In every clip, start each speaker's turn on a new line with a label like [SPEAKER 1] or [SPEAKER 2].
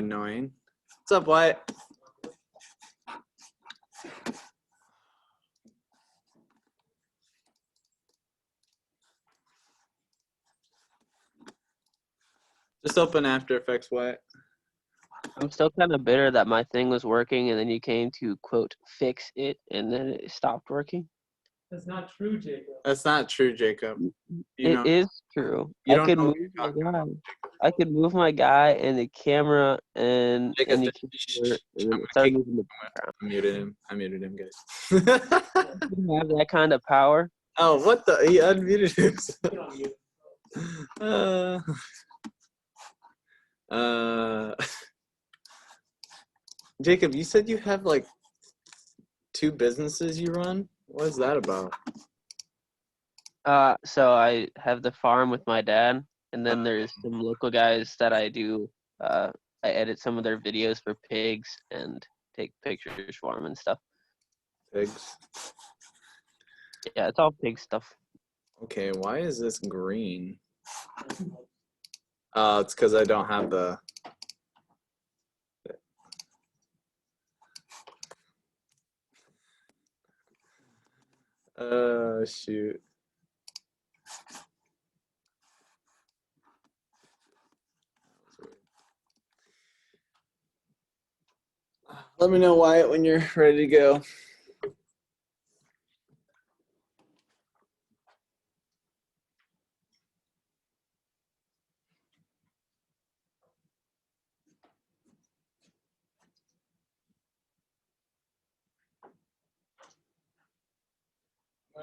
[SPEAKER 1] annoying. What's up, Wyatt? Just open After Effects, Wyatt.
[SPEAKER 2] I'm still kind of bitter that my thing was working and then you came to, quote, fix it and then it stopped working.
[SPEAKER 3] That's not true, Jacob.
[SPEAKER 1] That's not true, Jacob.
[SPEAKER 2] It is true.
[SPEAKER 1] You
[SPEAKER 2] I
[SPEAKER 1] don't
[SPEAKER 2] could
[SPEAKER 1] know
[SPEAKER 2] move
[SPEAKER 1] what you're
[SPEAKER 2] my
[SPEAKER 1] talking
[SPEAKER 2] guy.
[SPEAKER 1] about,
[SPEAKER 2] I could move my guy and the camera and
[SPEAKER 1] Jacob,
[SPEAKER 2] the keyboard, and then it started moving the background.
[SPEAKER 1] I muted him, guys.
[SPEAKER 2] You have that kind of power.
[SPEAKER 1] Oh, what the? He unmuted himself.
[SPEAKER 3] Get on mute.
[SPEAKER 1] Jacob, you said you have like 2 businesses you run? What is that about?
[SPEAKER 2] So I have the farm with my dad, and then there's some local guys that I do. I edit some of their videos for pigs and take pictures for them and stuff.
[SPEAKER 1] Pigs.
[SPEAKER 2] Yeah, it's all pig stuff.
[SPEAKER 1] Okay, why is this green? It's because I don't have the... shoot. Let me know, Wyatt, when you're ready to go.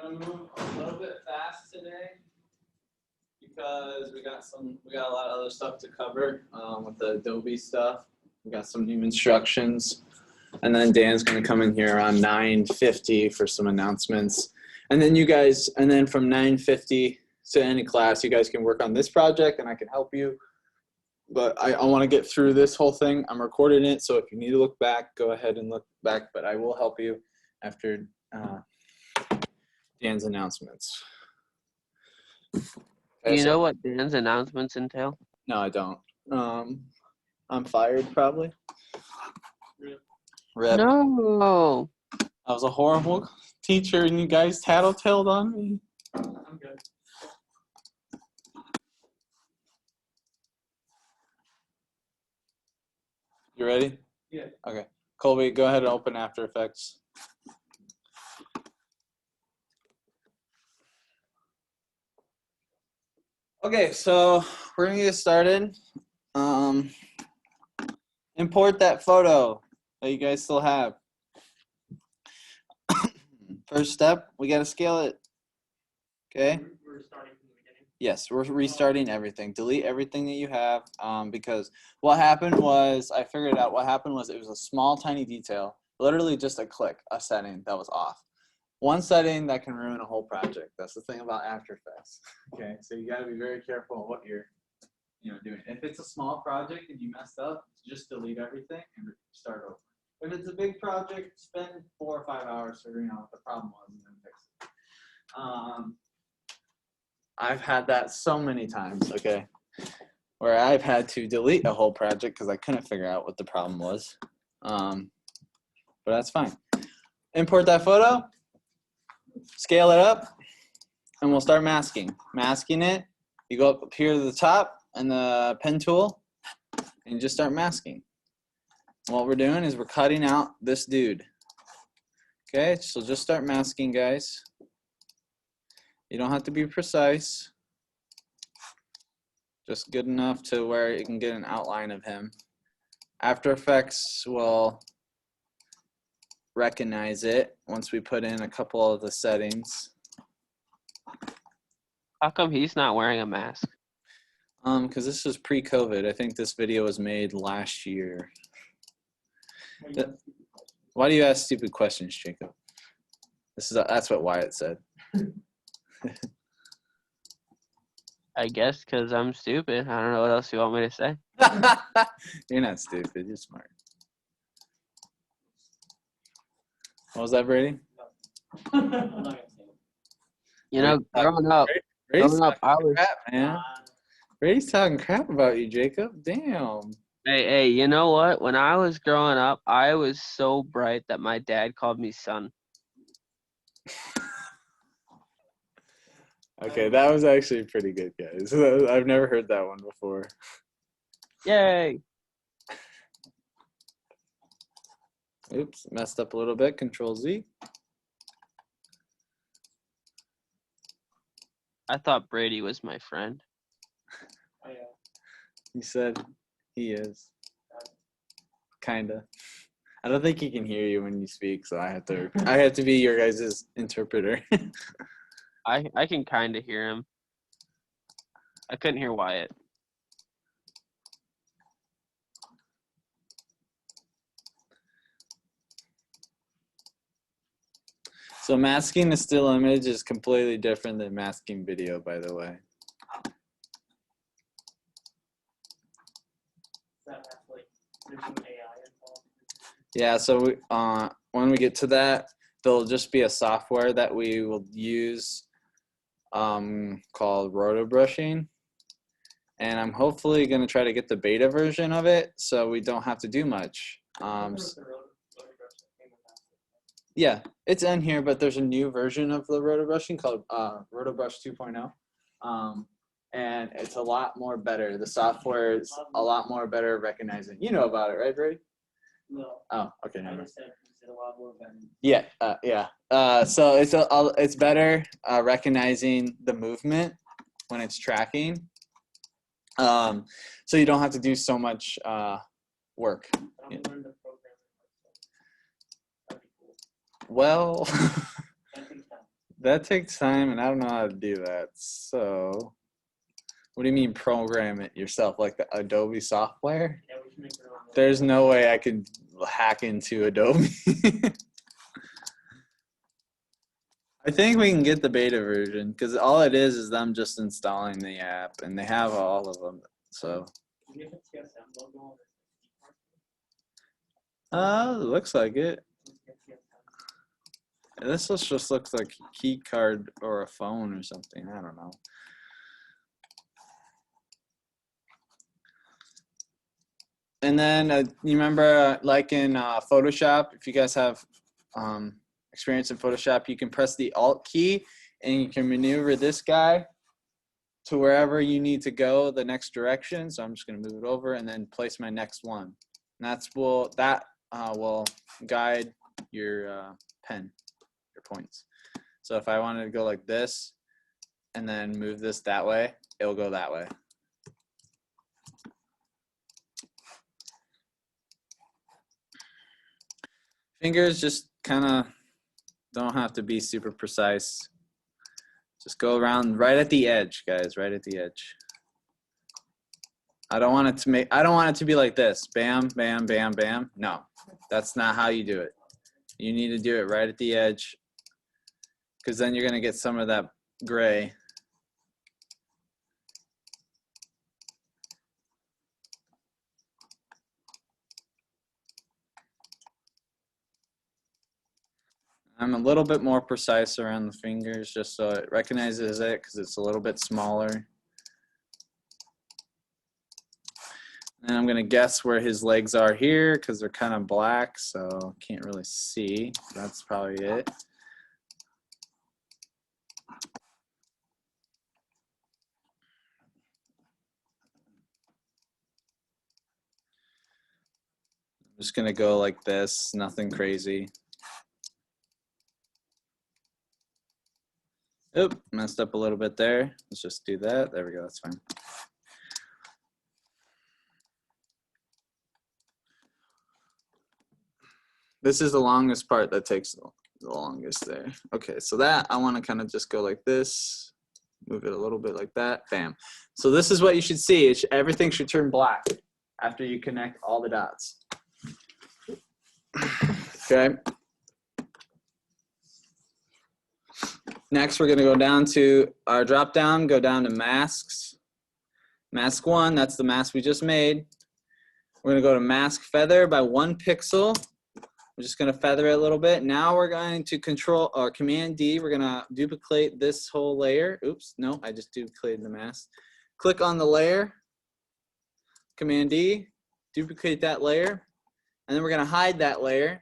[SPEAKER 1] I'm gonna move a little bit fast today because we got a lot of other stuff to cover with the Adobe stuff. We got some new instructions, and then Dan's gonna come in here around 9:50 for some announcements, and then you guys, and then from 9:50 to any class, you guys can work on this project, and I can help you. But I want to get through this whole thing. I'm recording it, so if you need to look back, go ahead and look back. But I will help you after Dan's announcements.
[SPEAKER 2] Do you know what Dan's announcements entail?
[SPEAKER 1] No, I don't. I'm fired probably. Rip.
[SPEAKER 2] No.
[SPEAKER 1] I was a horrible teacher and you guys tattletaled on me.
[SPEAKER 3] I'm good.
[SPEAKER 1] You ready?
[SPEAKER 3] Yeah.
[SPEAKER 1] Okay. Colby, go ahead and open After Effects. Okay, so we're gonna get started. Import that photo that you guys still have. First step, we gotta scale it. Okay.
[SPEAKER 3] We're starting from the beginning.
[SPEAKER 1] Yes, we're restarting everything. Delete everything that you have because what happened was, I figured out what happened was it was a small, tiny detail, literally just a click, a setting that was off. One setting that can ruin a whole project. That's the thing about After Effects. Okay, so you got to be very careful of what you're doing. If it's a small project and you messed up, just delete everything and start over. If it's a big project, spend 4 or 5 hours figuring out what the problem was and then fix it. I've had that so many times, okay, where I've had to delete a whole project because I couldn't figure out what the problem was. But that's fine. Import that photo, scale it up, and we'll start masking. Masking it, you go up here to the top and the pen tool, and just start masking. What we're doing is we're cutting out this dude. Okay, so just start masking, guys. You don't have to be precise. Just good enough to where you can get an outline of him. After Effects will recognize it once we put in a couple of the settings.
[SPEAKER 2] How come he's not wearing a mask?
[SPEAKER 1] Because this was pre-COVID. I think this video was made last year. Why do you ask stupid questions, Jacob? That's what Wyatt said.
[SPEAKER 2] I guess because I'm stupid. I don't know what else you want me to say.
[SPEAKER 1] You're not stupid. You're smart. What was that, Brady?
[SPEAKER 2] You know, growing up, I was
[SPEAKER 1] Crap, man. Brady's talking crap about you, Jacob. Damn.
[SPEAKER 2] Hey, you know what? When I was growing up, I was so bright that my dad called me son.
[SPEAKER 1] Okay, that was actually pretty good, guys. I've never heard that one before.
[SPEAKER 2] Yay!
[SPEAKER 1] Oops, messed up a little bit. Control Z.
[SPEAKER 2] I thought Brady was my friend.
[SPEAKER 3] Oh, yeah.
[SPEAKER 1] He said he is. Kinda. I don't think he can hear you when you speak, so I have to be your guys' interpreter.
[SPEAKER 2] I can kind of hear him. I couldn't hear Wyatt.
[SPEAKER 1] So masking a still image is completely different than masking video, by the way.
[SPEAKER 3] That has like there's some AI involved.
[SPEAKER 1] Yeah, so when we get to that, there'll just be a software that we will use called roto brushing. And I'm hopefully going to try to get the beta version of it so we don't have to do much. Yeah, it's in here, but there's a new version of the roto brushing called Roto Brush 2.0. And it's a lot more better. The software is a lot more better at recognizing. You know about it, right, Brady?
[SPEAKER 3] No.
[SPEAKER 1] Oh, okay.
[SPEAKER 3] I
[SPEAKER 1] Never mind.
[SPEAKER 3] understand it's a lot more better.
[SPEAKER 1] Yeah, yeah. So it's better recognizing the movement when it's tracking. So you don't have to do so much work.
[SPEAKER 3] I'm gonna learn the program. That'd be cool.
[SPEAKER 1] Well,
[SPEAKER 3] That takes time.
[SPEAKER 1] that takes time, and I don't know how to do that. So, what do you mean program it yourself, like the Adobe software?
[SPEAKER 3] Yeah, we should make our own.
[SPEAKER 1] There's no way I could hack into Adobe. I think we can get the beta version because all it is them just installing the app, and they have all of them. So,
[SPEAKER 3] Can you get the TSM logo on the
[SPEAKER 1] looks like it.
[SPEAKER 3] TSM?
[SPEAKER 1] This just looks like a key card or a phone or something. I don't know. And then you remember, like in Photoshop, if you guys have experience in Photoshop, you can press the Alt key and you can maneuver this guy to wherever you need to go, the next direction. So I'm just going to move it over and then place my next one. And that will guide your pen, your points. So if I wanted to go like this and then move this that way, it'll go that way. Fingers just kind of don't have to be super precise. Just go around right at the edge, guys, right at the edge. I don't want it to be like this. Bam, bam, bam, bam. No, that's not how you do it. You need to do it right at the edge because then you're going to get some of that gray. I'm a little bit more precise around the fingers just so it recognizes it because it's a little bit smaller. And I'm going to guess where his legs are here because they're kind of black, so can't really see. That's probably it. I'm just going to go like this, nothing crazy. Oop, messed up a little bit there. Let's just do that. There we go, that's fine. This is the longest part that takes the longest there. Okay, so that I want to kind of just go like this, move it a little bit like that, bam. So this is what you should see. Everything should turn black after you connect all the dots. Okay. Next, we're going to go down to our drop down, go down to masks. Mask 1, that's the mask we just made. We're going to go to mask feather by 1 pixel. We're just going to feather it a little bit. Now we're going to control or Command D. We're going to duplicate this whole layer. Oops, no, I just duplicated the mask. Click on the layer, Command D, duplicate that layer, and then we're gonna hide that layer.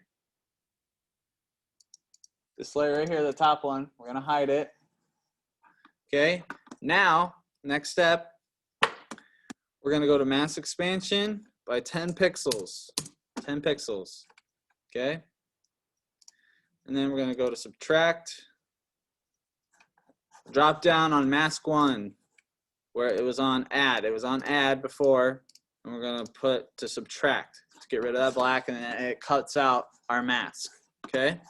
[SPEAKER 1] This layer right here, the top one, we're gonna hide it. Okay, now, next step, we're gonna go to mask expansion by 10 pixels. 10 pixels, okay? And then we're gonna go to subtract, drop down on mask 1, where it was on add. It was on add before, and we're gonna put to subtract to get rid of that black, and then it cuts out our mask, okay?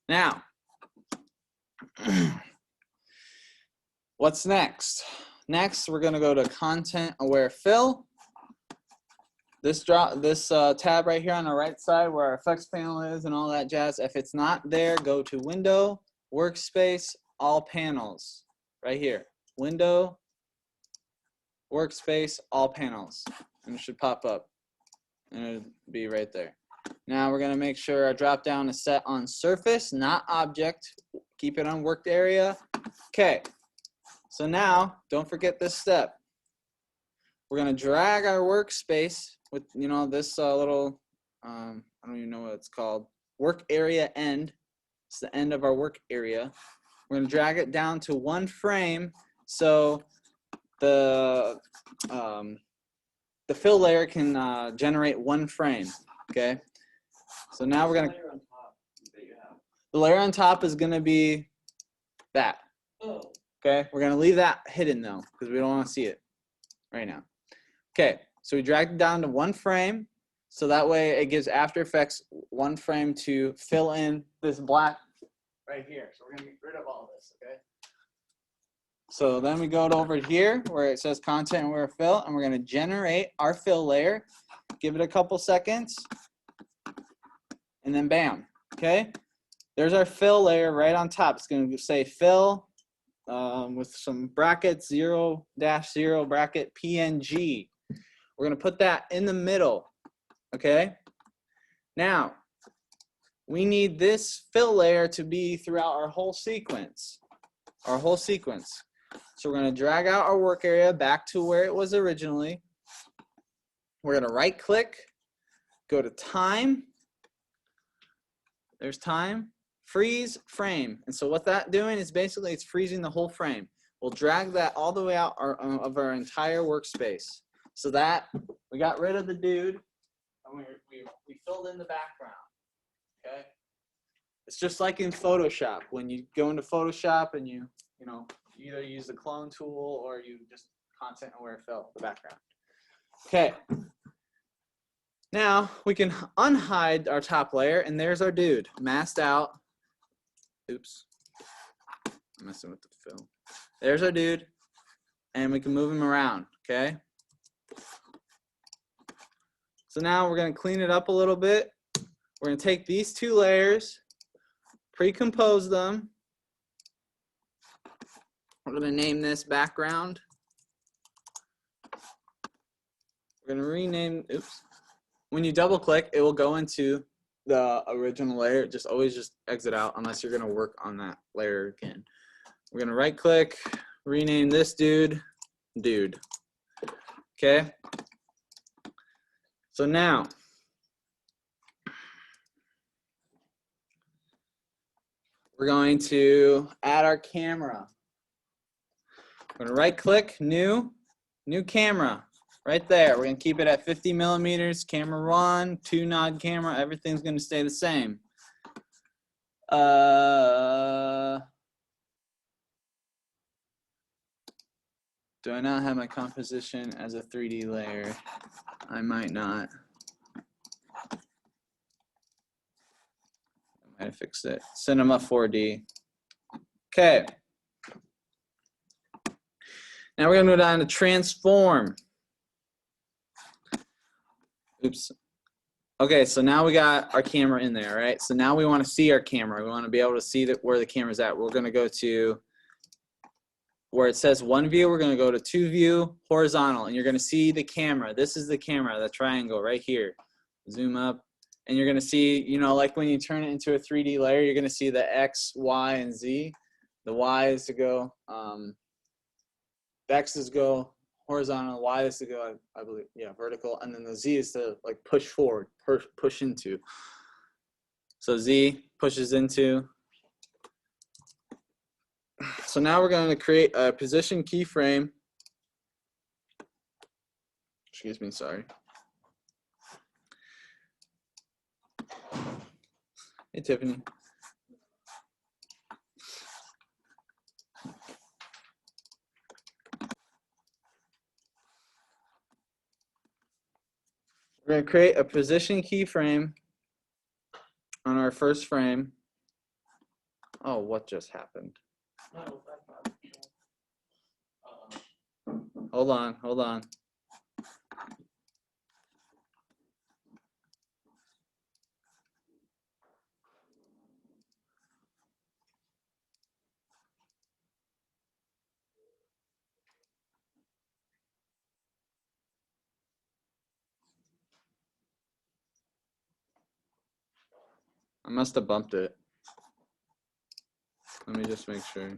[SPEAKER 1] Now, what's next? Next, we're gonna go to content aware fill. This tab right here on the right side where our effects panel is and all that jazz. If it's not there, go to Window, Workspace, All Panels, right here. Window, Workspace, All Panels, and it should pop up, and it'll be right there. Now we're gonna make sure our drop down is set on surface, not object. Keep it on worked area. Okay, so now don't forget this step. We're gonna drag our workspace with, you know, this little, I don't even know what it's called, work area end. It's the end of our work area. We're gonna drag it down to 1 frame, so the fill layer can generate 1 frame. Okay. So now we're gonna. The layer on top is gonna be that. Okay. We're gonna leave that hidden though, because we don't want to see it right now. Okay. So we dragged it down to 1 frame, so that way it gives After Effects 1 frame to fill in this black right here. So we're gonna get rid of all this. Okay. So then we go over here where it says content aware fill, and we're gonna generate our fill layer. Give it a couple seconds, and then bam. Okay. There's our fill layer right on top. It's gonna say fill with some brackets, 0-0 bracket PNG. We're gonna put that in the middle. Okay. Now we need this fill layer to be throughout our whole sequence. So we're going to drag out our work area back to where it was originally. We're going to right click, go to time. There's time, freeze frame. And so what that's doing is basically it's freezing the whole frame. We'll drag that all the way out of our entire workspace. So that we got rid of the dude and we filled in the background. Okay. It's just like in Photoshop. When you go into Photoshop and you either use the clone tool or you just content aware fill the background. Okay. Now we can unhide our top layer, and there's our dude masked out. Oops. I'm messing with the fill. There's our dude, and we can move him around. Okay. So now we're going to clean it up a little bit. We're going to take these 2 layers, pre-compose them. We're going to name this background. We're going to rename, oops. When you double click, it will go into the original layer. Always just exit out unless you're going to work on that layer again. We're going to right click, rename this dude. Okay. So now, we're going to add our camera. We're going to right click, new camera, right there. We're going to keep it at 50 millimeters, camera 1, 2 nod camera, everything's going to stay the same. Do I not have my composition as a 3D layer? I might not. I might have fixed it. Cinema 4D. Okay. Now we're going to go down to transform. Oops. Okay, so now we got our camera in there, right? So now we want to see our camera. We want to be able to see where the camera's at. We're going to go to where it says 1 view. We're going to go to 2 view, horizontal, and you're going to see the camera. This is the camera, the triangle right here. Zoom up, and you're going to see, like when you turn it into a 3D layer, you're going to see the X, Y, and Z. The Y is to go, the X is go horizontal, Y is to go, I believe, yeah, vertical, and then the Z is to like push forward, push into. So Z pushes into. So now we're going to create a position keyframe. Excuse me, sorry. Hey, Tiffany. We're going to create a position keyframe on our first frame. Oh, what just happened?
[SPEAKER 3] No, that's not.
[SPEAKER 1] Hold on, hold on. I must have bumped it. Let me just make sure.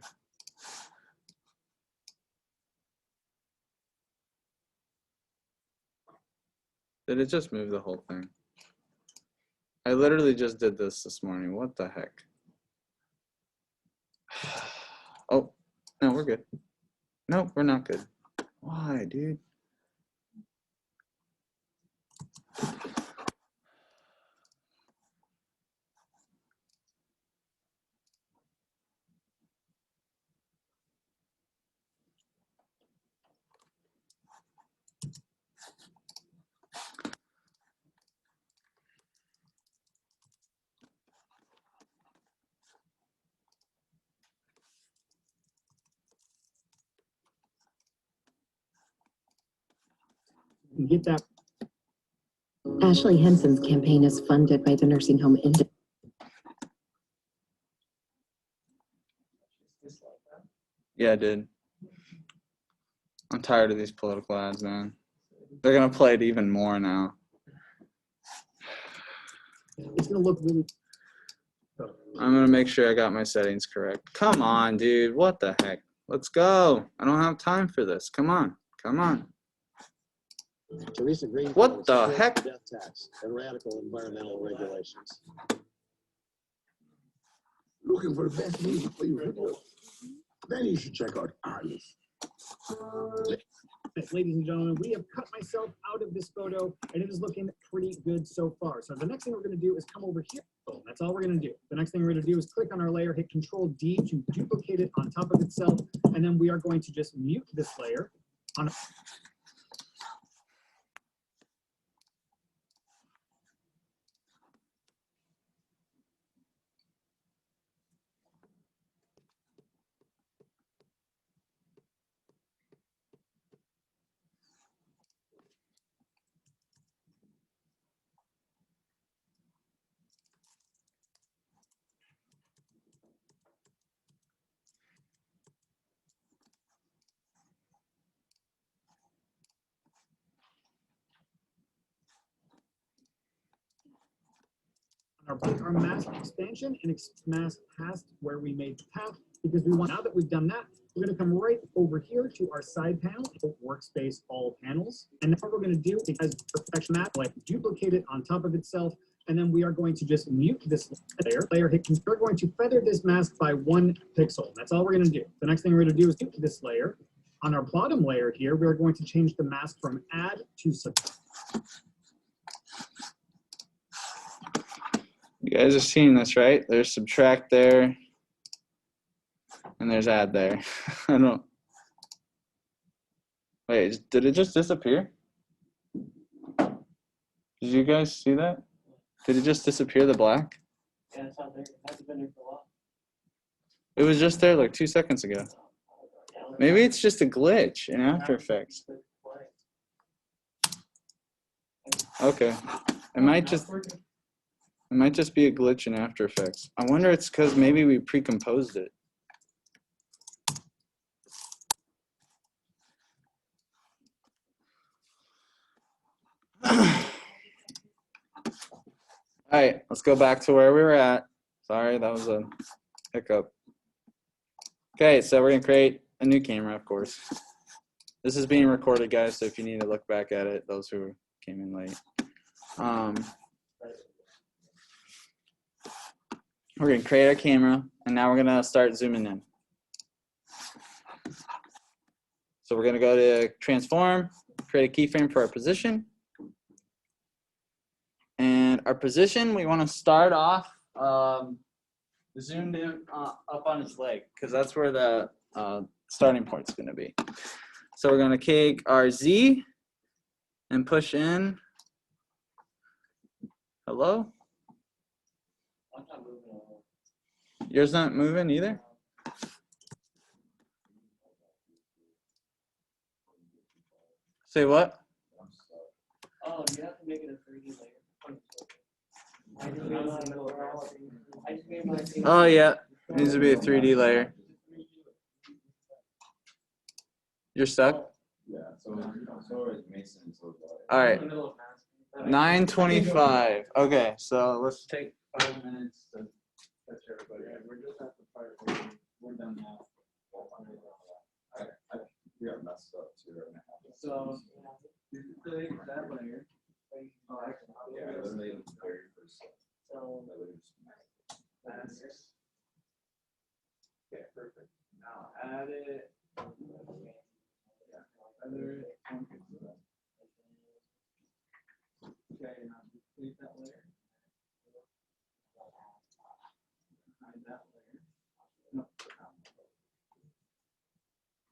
[SPEAKER 1] Did it just move the whole thing? I literally just did this morning. What the heck? Oh, no, we're good. No, we're not good. Why, dude?
[SPEAKER 4] Get that. Ashley Henson's campaign is funded by the nursing home industry.
[SPEAKER 1] Yeah, I did. I'm tired of these political ads, man. They're gonna play it even more now.
[SPEAKER 4] It's gonna look really.
[SPEAKER 1] I'm gonna make sure I got my settings correct. Come on, dude. What the heck? Let's go. I don't have time for this. Come on. Come on.
[SPEAKER 4] Teresa Green.
[SPEAKER 1] What the heck?
[SPEAKER 4] Death tax and radical environmental regulations.
[SPEAKER 5] Looking for the best music for your video? Then you should check out Arliss.
[SPEAKER 4] Ladies and gentlemen, we have cut myself out of this photo, and it is looking pretty good so far. So the next thing we're going to do is come over here. That's all we're going to do. The next thing we're going to do is click on our layer, hit Control D to duplicate it on top of itself, and then we are going to just mute this layer. On our mask expansion and mask past where we made the path, because we want, now that we've done that, we're going to come right over here to our side panel, workspace, all panels. And now what we're going to do is perfection map, like duplicate it on top of itself. And then we are going to just mute this layer, hit, we're going to feather this mask by 1 pixel. That's all we're going to do. The next thing we're going to do is mute this layer. On our bottom layer here, we're going to change the mask from add to subtract.
[SPEAKER 1] You guys are seeing this, right? There's subtract there, and there's add there. I don't. Wait, did it just disappear? Did you guys see that? Did it just disappear, the black?
[SPEAKER 3] Yeah, it's not there. It hasn't been there for a while.
[SPEAKER 1] It was just there like 2 seconds ago. Maybe it's just a glitch in After Effects. Okay. It might just be a glitch in After Effects. I wonder it's because maybe we pre-composed it. All right, let's go back to where we were at. Sorry, that was a hiccup. Okay, so we're gonna create a new camera, of course. This is being recorded, guys, so if you need to look back at it, those who came in late. We're going to create our camera, and now we're going to start zooming in. So we're going to go to transform, create a keyframe for our position. And our position, we want to start off zoomed in up on his leg, because that's where the starting point is going to be. So we're going to take our Z and push in. Hello? Yours not moving either? Say what?
[SPEAKER 3] Oh, you have to make it a 3D layer.
[SPEAKER 1] Oh yeah, it needs to be a 3D layer. You're stuck?
[SPEAKER 6] Yeah, so is Mason.
[SPEAKER 1] All right. 9:25. Okay, so let's take 5 minutes to catch everybody. We're just at the part where we're done now.
[SPEAKER 6] We got messed up too right now.
[SPEAKER 1] So you can take that layer.
[SPEAKER 6] Yeah, literally the very first.
[SPEAKER 1] Okay, perfect. Now add it. Okay, now complete that layer. Hide that layer. No.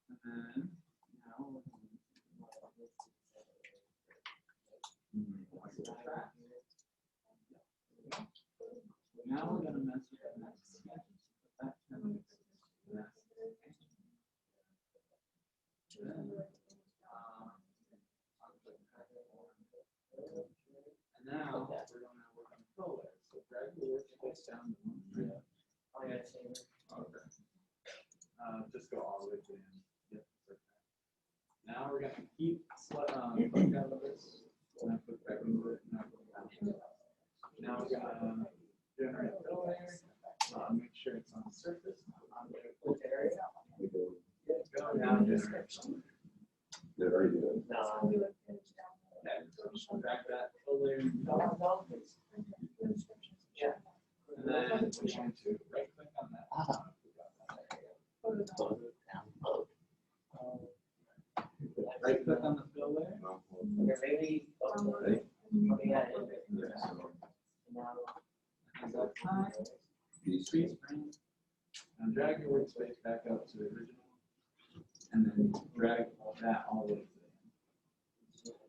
[SPEAKER 1] And then now we're going now we're going to mess with the next sketch. That kind of and now we're going to work on the fill layer. So drag the workspace down to 1. Okay. Just go all the way to the end. Yep. Now we're going to keep click out of this. And then click back into it. Now we're going to generate a fill layer. Make sure it's on the surface, not on the click area. Go down, generate.
[SPEAKER 6] They're very good.
[SPEAKER 1] Drag that fill layer. Yeah. And then we're going to right click on that. Right click on the fill layer. And drag your workspace back up to the original. And then drag that all the way to the end.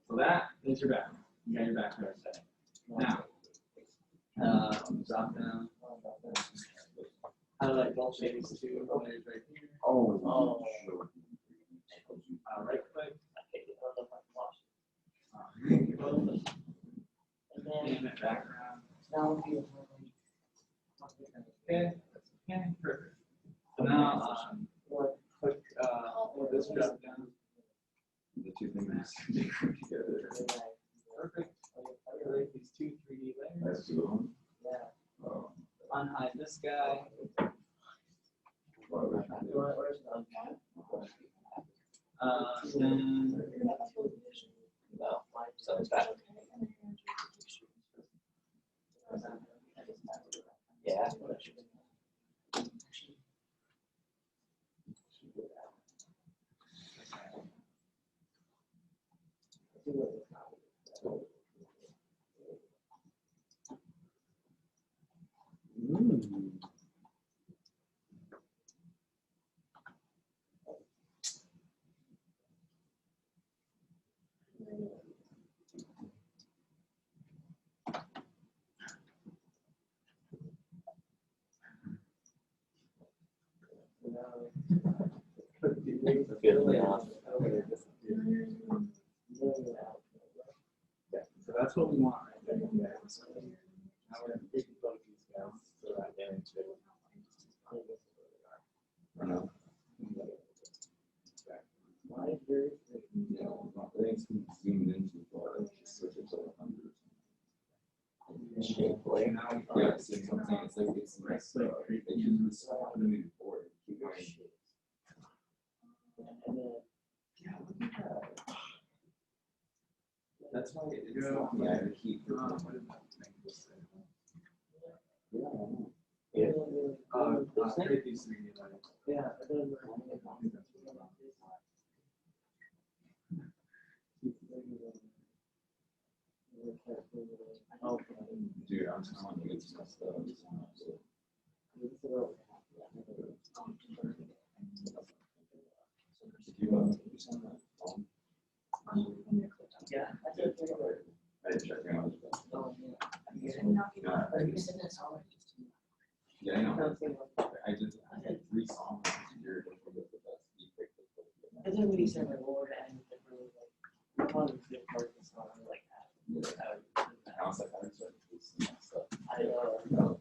[SPEAKER 1] So that is your background. You got your background set. Now, drop down. Highlight both shades to layers right here. Right click. Name it background. Okay. Okay. Perfect. So now click this drop down.
[SPEAKER 6] The two things together.
[SPEAKER 1] Perfect. Create these 2 3D layers.
[SPEAKER 6] That's cool.
[SPEAKER 1] Unhide this guy. Then
[SPEAKER 2] So it's back. Yeah.
[SPEAKER 1] So that's what we want right there. Now we're going to take both these guys so that they
[SPEAKER 6] Zoom into switch it to 100.
[SPEAKER 2] Shape
[SPEAKER 6] Yeah, it's something. It's like they use the moving forward. Keep going. That's why it's not me. I keep. Create these 3D lights.
[SPEAKER 3] Yeah.
[SPEAKER 6] Dude, I'm telling you, it's messed up.
[SPEAKER 3] Yeah.
[SPEAKER 6] I didn't check out. Yeah, I know. I just had 3 songs here.
[SPEAKER 3] And then when you said like, Lord, and like, one of the good parts of the song, like,
[SPEAKER 6] I was like, I started to see stuff. That's not.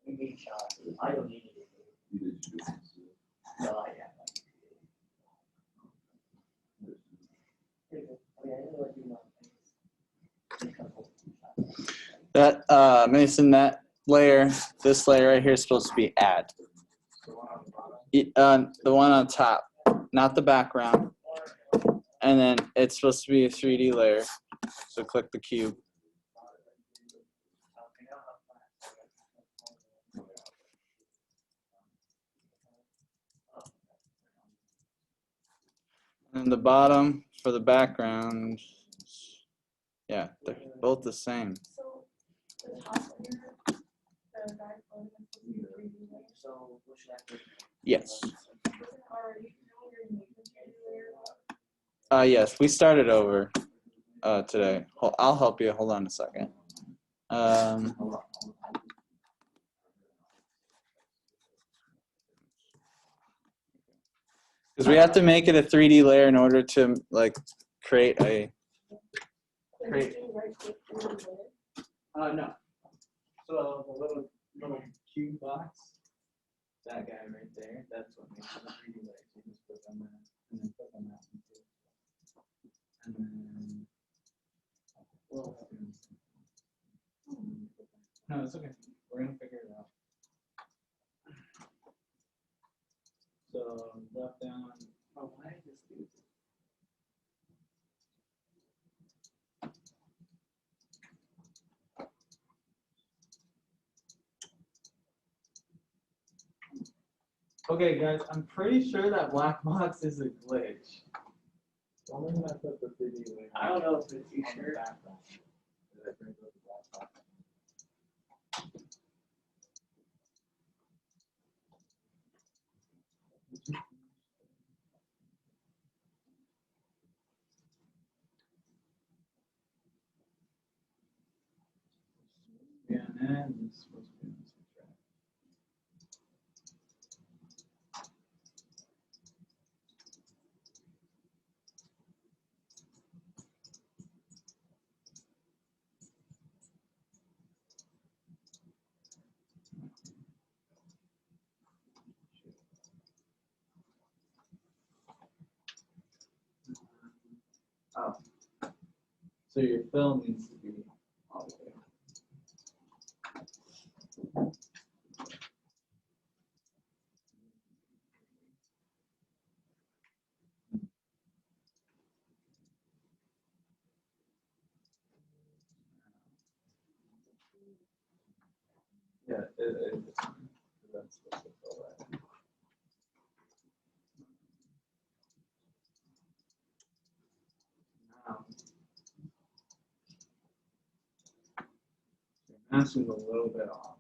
[SPEAKER 3] we need shots. I don't need it.
[SPEAKER 6] You did do this.
[SPEAKER 3] No, I have.
[SPEAKER 1] That Mason, that layer, this layer right here is supposed to be add. The one on top, not the background. And then it's supposed to be a 3D layer. So click the cube. And the bottom for the background, yeah, they're both the same.
[SPEAKER 7] So the top layer, the dark photo is supposed to be 3D layer.
[SPEAKER 3] So what should I do?
[SPEAKER 1] Yes.
[SPEAKER 7] Are you familiar with the 3D layer?
[SPEAKER 1] Yes, we started over today. I'll help you. Hold on a second. Because we have to make it a 3D layer in order to like create a. Great. No. So the little cube box, that guy right there, that's what makes it a 3D layer. So you just click on that and then click on that one too. And then. No, it's okay. We're gonna figure it out. So drop down.
[SPEAKER 3] Oh, why is this dude?
[SPEAKER 1] Okay, guys, I'm pretty sure that black box is a glitch. Only when I put the 3D layer.
[SPEAKER 3] I don't know if it's you sure.
[SPEAKER 1] Yeah, and it's supposed to be on this track. Oh. So your fill needs to be all the way. Yeah, that's supposed to fill that. Now, your mask is a little bit off.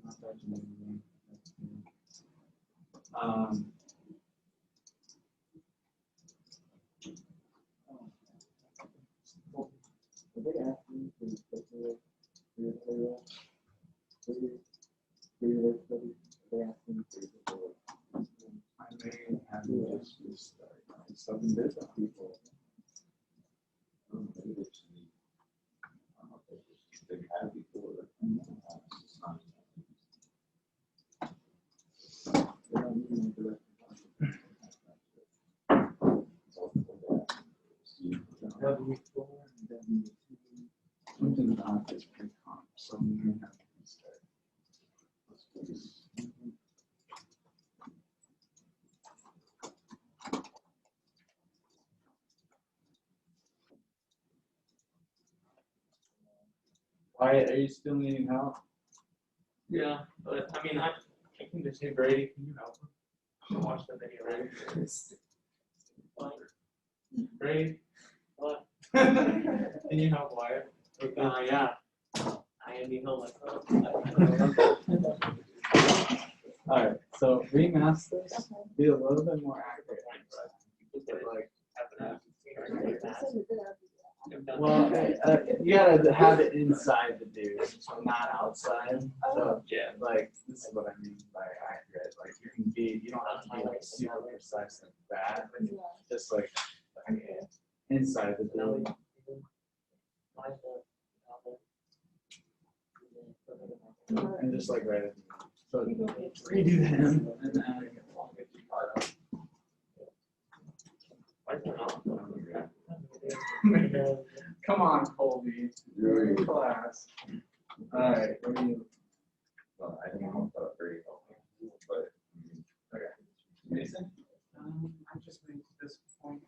[SPEAKER 1] Not touching anything. That's good.
[SPEAKER 6] Did they ask you to take your material? For your work study? They asked you to
[SPEAKER 1] I may have to just restart.
[SPEAKER 6] some different people. Maybe they should be. I don't know if they had before. It's not. They don't need any direct contact.
[SPEAKER 1] W4 and W2. Something about this. Wyatt, are you still needing help?
[SPEAKER 3] Yeah, but I mean, I can just say, Brady, can you help him? I'll watch the video. Brady, what? Can you help Wyatt? Yeah. I need help myself.
[SPEAKER 1] Alright, so remask this, be a little bit more accurate. Like, well, you gotta have it inside the dude, so not outside. So,
[SPEAKER 3] Yeah.
[SPEAKER 1] like, this is what I mean by accurate. Like, you don't have to be like super precise like that, just like inside the dude. And just like right at the end. So redo him and then come on, Colby. You're in class. Alright, what do you?
[SPEAKER 5] Well, I think I'm very helpful, but.
[SPEAKER 1] Okay. Mason?
[SPEAKER 3] I just made this point.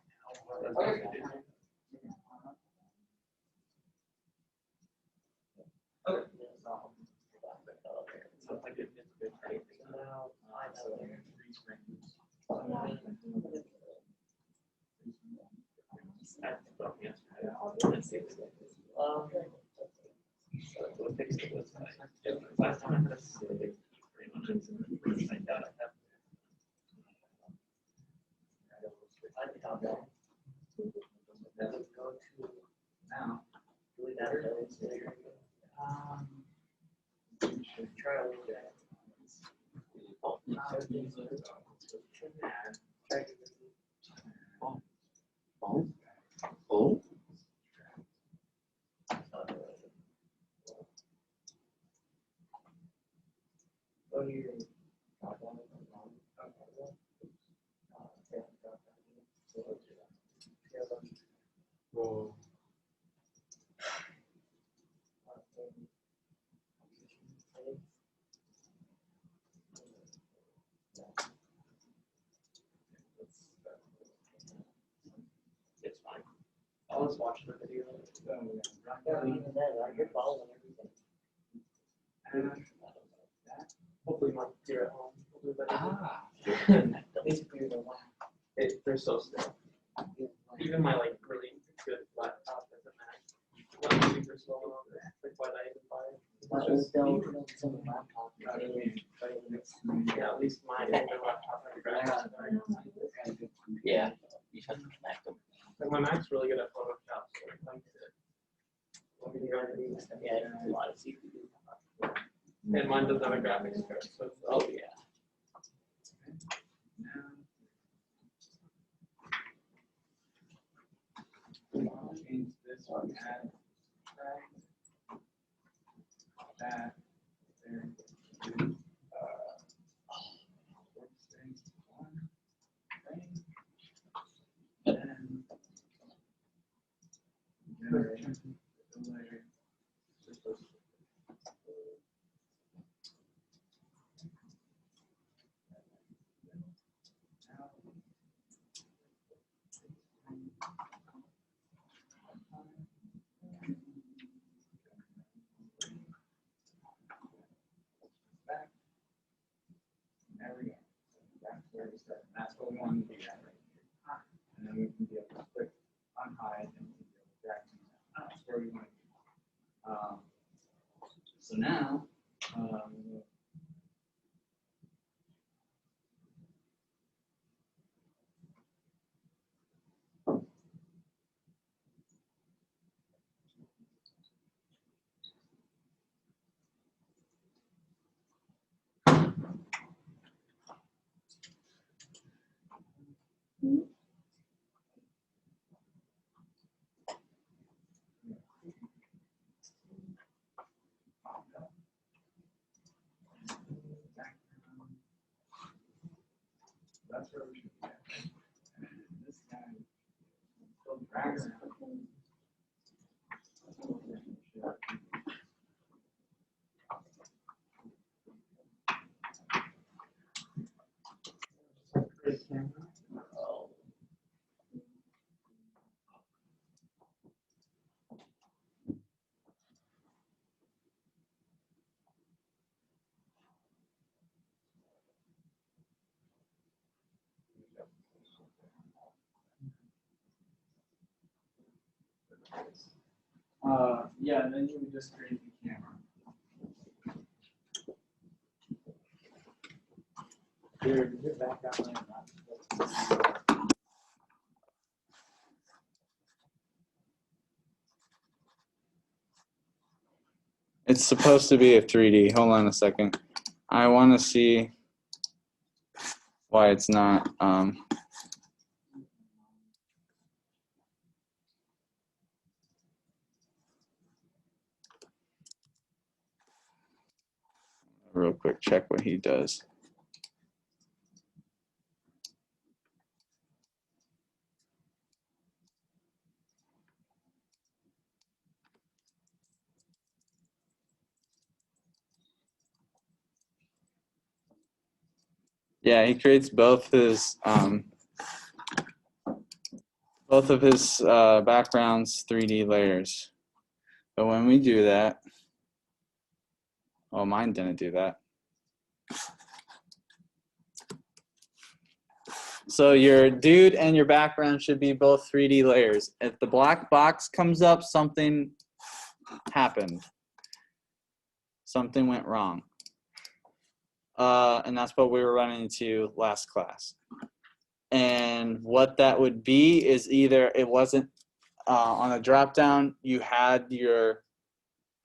[SPEAKER 1] Now.
[SPEAKER 5] Oh?
[SPEAKER 1] Whoa.
[SPEAKER 3] It's fine. I'll just watch the video. Hopefully my dear at home. Hopefully at least if you're the one. They're so still. Even my like really good laptop is a Mac. One super slow on there. Like why did I even buy it? Yeah, at least my laptop has graphics.
[SPEAKER 2] Yeah, you should connect them.
[SPEAKER 3] Like my Mac's really good at Photoshop, so it likes it.
[SPEAKER 2] Yeah, it's a lot of CPU.
[SPEAKER 3] And mine doesn't have a graphics card, so it's,
[SPEAKER 2] Oh, yeah.
[SPEAKER 1] Change this one, add that, there, two, workspace, one, frame, and generate, delay, back. There we go. That's where we start. That's what we want to be at right here. And then we can be able to click on hide and we can be able to drag things out. That's where we want to be. So now, Yeah, and then you would just create the camera. Your background layer. It's supposed to be a 3D. Hold on a second. I want to see why it's not. Real quick, check what he does. Yeah, he creates both of his backgrounds 3D layers. But when we do that, oh, mine didn't do that. So your dude and your background should be both 3D layers. If the black box comes up, something happened. Something went wrong. And that's what we were running into last class. And what that would be is either it wasn't on a drop down, you had your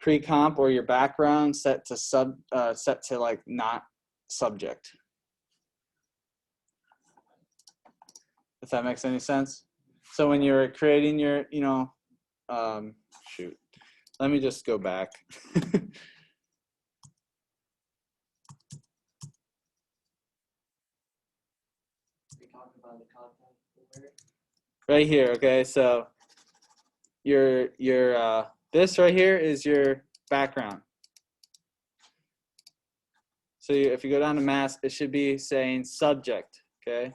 [SPEAKER 1] pre-comp or your background set to like not subject. If that makes any sense. So when you're creating your, shoot, let me just go back. Right here, okay, so your this right here is your background. So if you go down to mask, it should be saying subject, okay?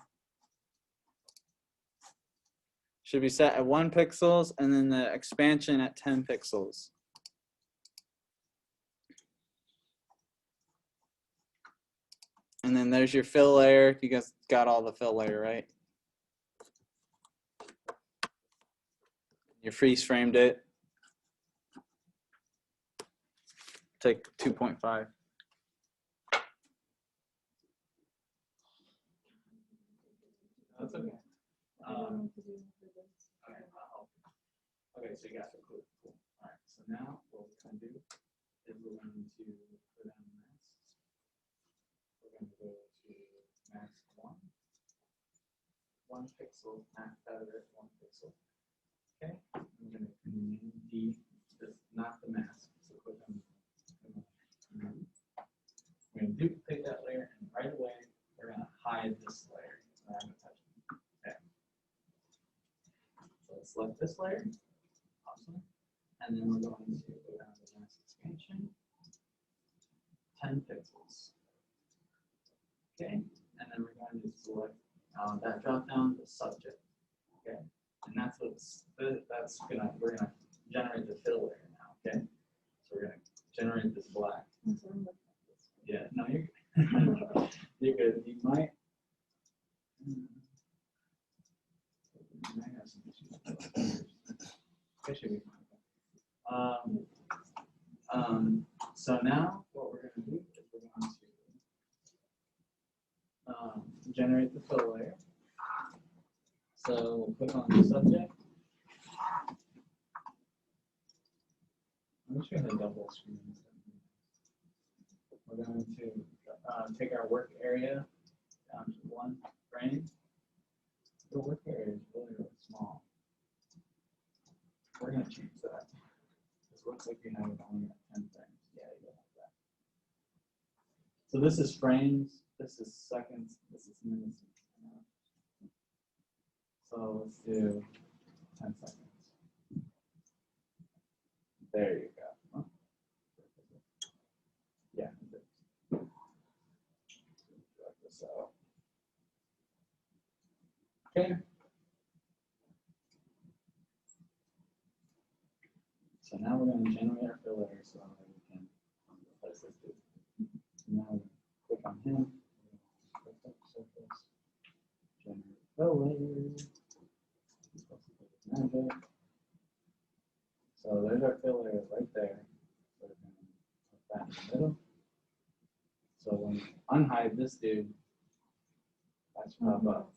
[SPEAKER 1] Should be set at 1 pixels and then the expansion at 10 pixels. And then there's your fill layer. You guys got all the fill layer, right? You freeze framed it. Take 2.5. That's okay. Okay, so you got it. Cool. All right, so now what we're going to do is we're going to go down to masks. We're going to go to mask 1. 1 pixel, max out of it, 1 pixel. Okay, I'm going to name not the mask. So click on we're going to duplicate that layer, and right away we're going to hide this layer. I'm going to touch it. Okay. So let's select this layer. Awesome. And then we're going to go down to mask expansion. 10 pixels. Okay. And then we're going to select that drop down the subject. Okay. And that's we're gonna generate the fill layer now. Okay. So we're gonna generate this black. Yeah. No, you're good. You're good. You might have some issues. It should be fine. So now what we're going to do is we're going to generate the fill layer. So we'll click on the subject. I'm just going to double screen this. We're going to take our work area down to 1 frame. The work area is really, really small. We're going to change that. This looks like you have it only at 10 frames. Yeah, you don't have that. So this is frames, this is seconds, this is minutes. So let's do 10 seconds. There you go. Yeah. So, okay. So now we're going to generate our fill layer so that we can replace this dude. Now we click on him. Click up surface. Generate fill layer. Magic. So there's our fill layer right there. So we're gonna put that in the middle. So when we unhide this dude, that's pop up.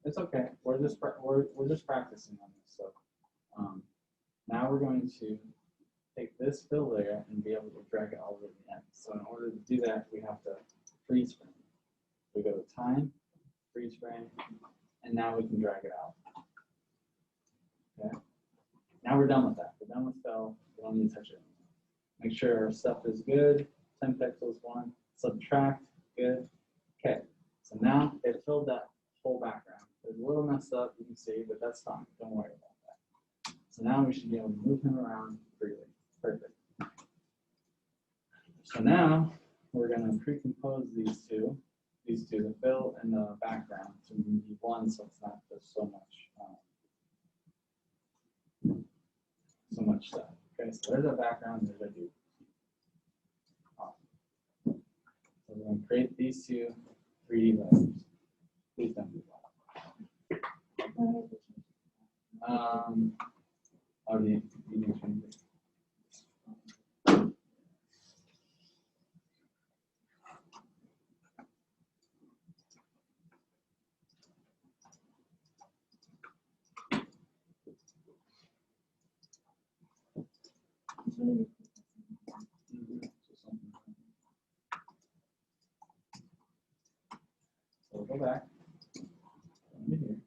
[SPEAKER 1] It's okay. We're just practicing on this. So now we're going to take this fill layer and be able to drag it all over the end. So in order to do that, we have to freeze frame. We go to time, freeze frame, and now we can drag it out. Okay. Now we're done with that. We're done with fill. We don't need to touch it anymore. Make sure our stuff is good. 10 pixels, 1. Subtract. Good. Okay. So now it filled that whole background. It's a little messed up, you can see, but that's fine. Don't worry about that. So now we should be able to move him around freely. Perfect. So now we're going to pre-compose these two, the fill and the background, to be one, so it's not just so much stuff. Okay, so there's our background, there's our dude. Awesome. So we're going to create these two 3D layers. Please don't do that. Oh, do you need to change it? So we'll go back. Come in here.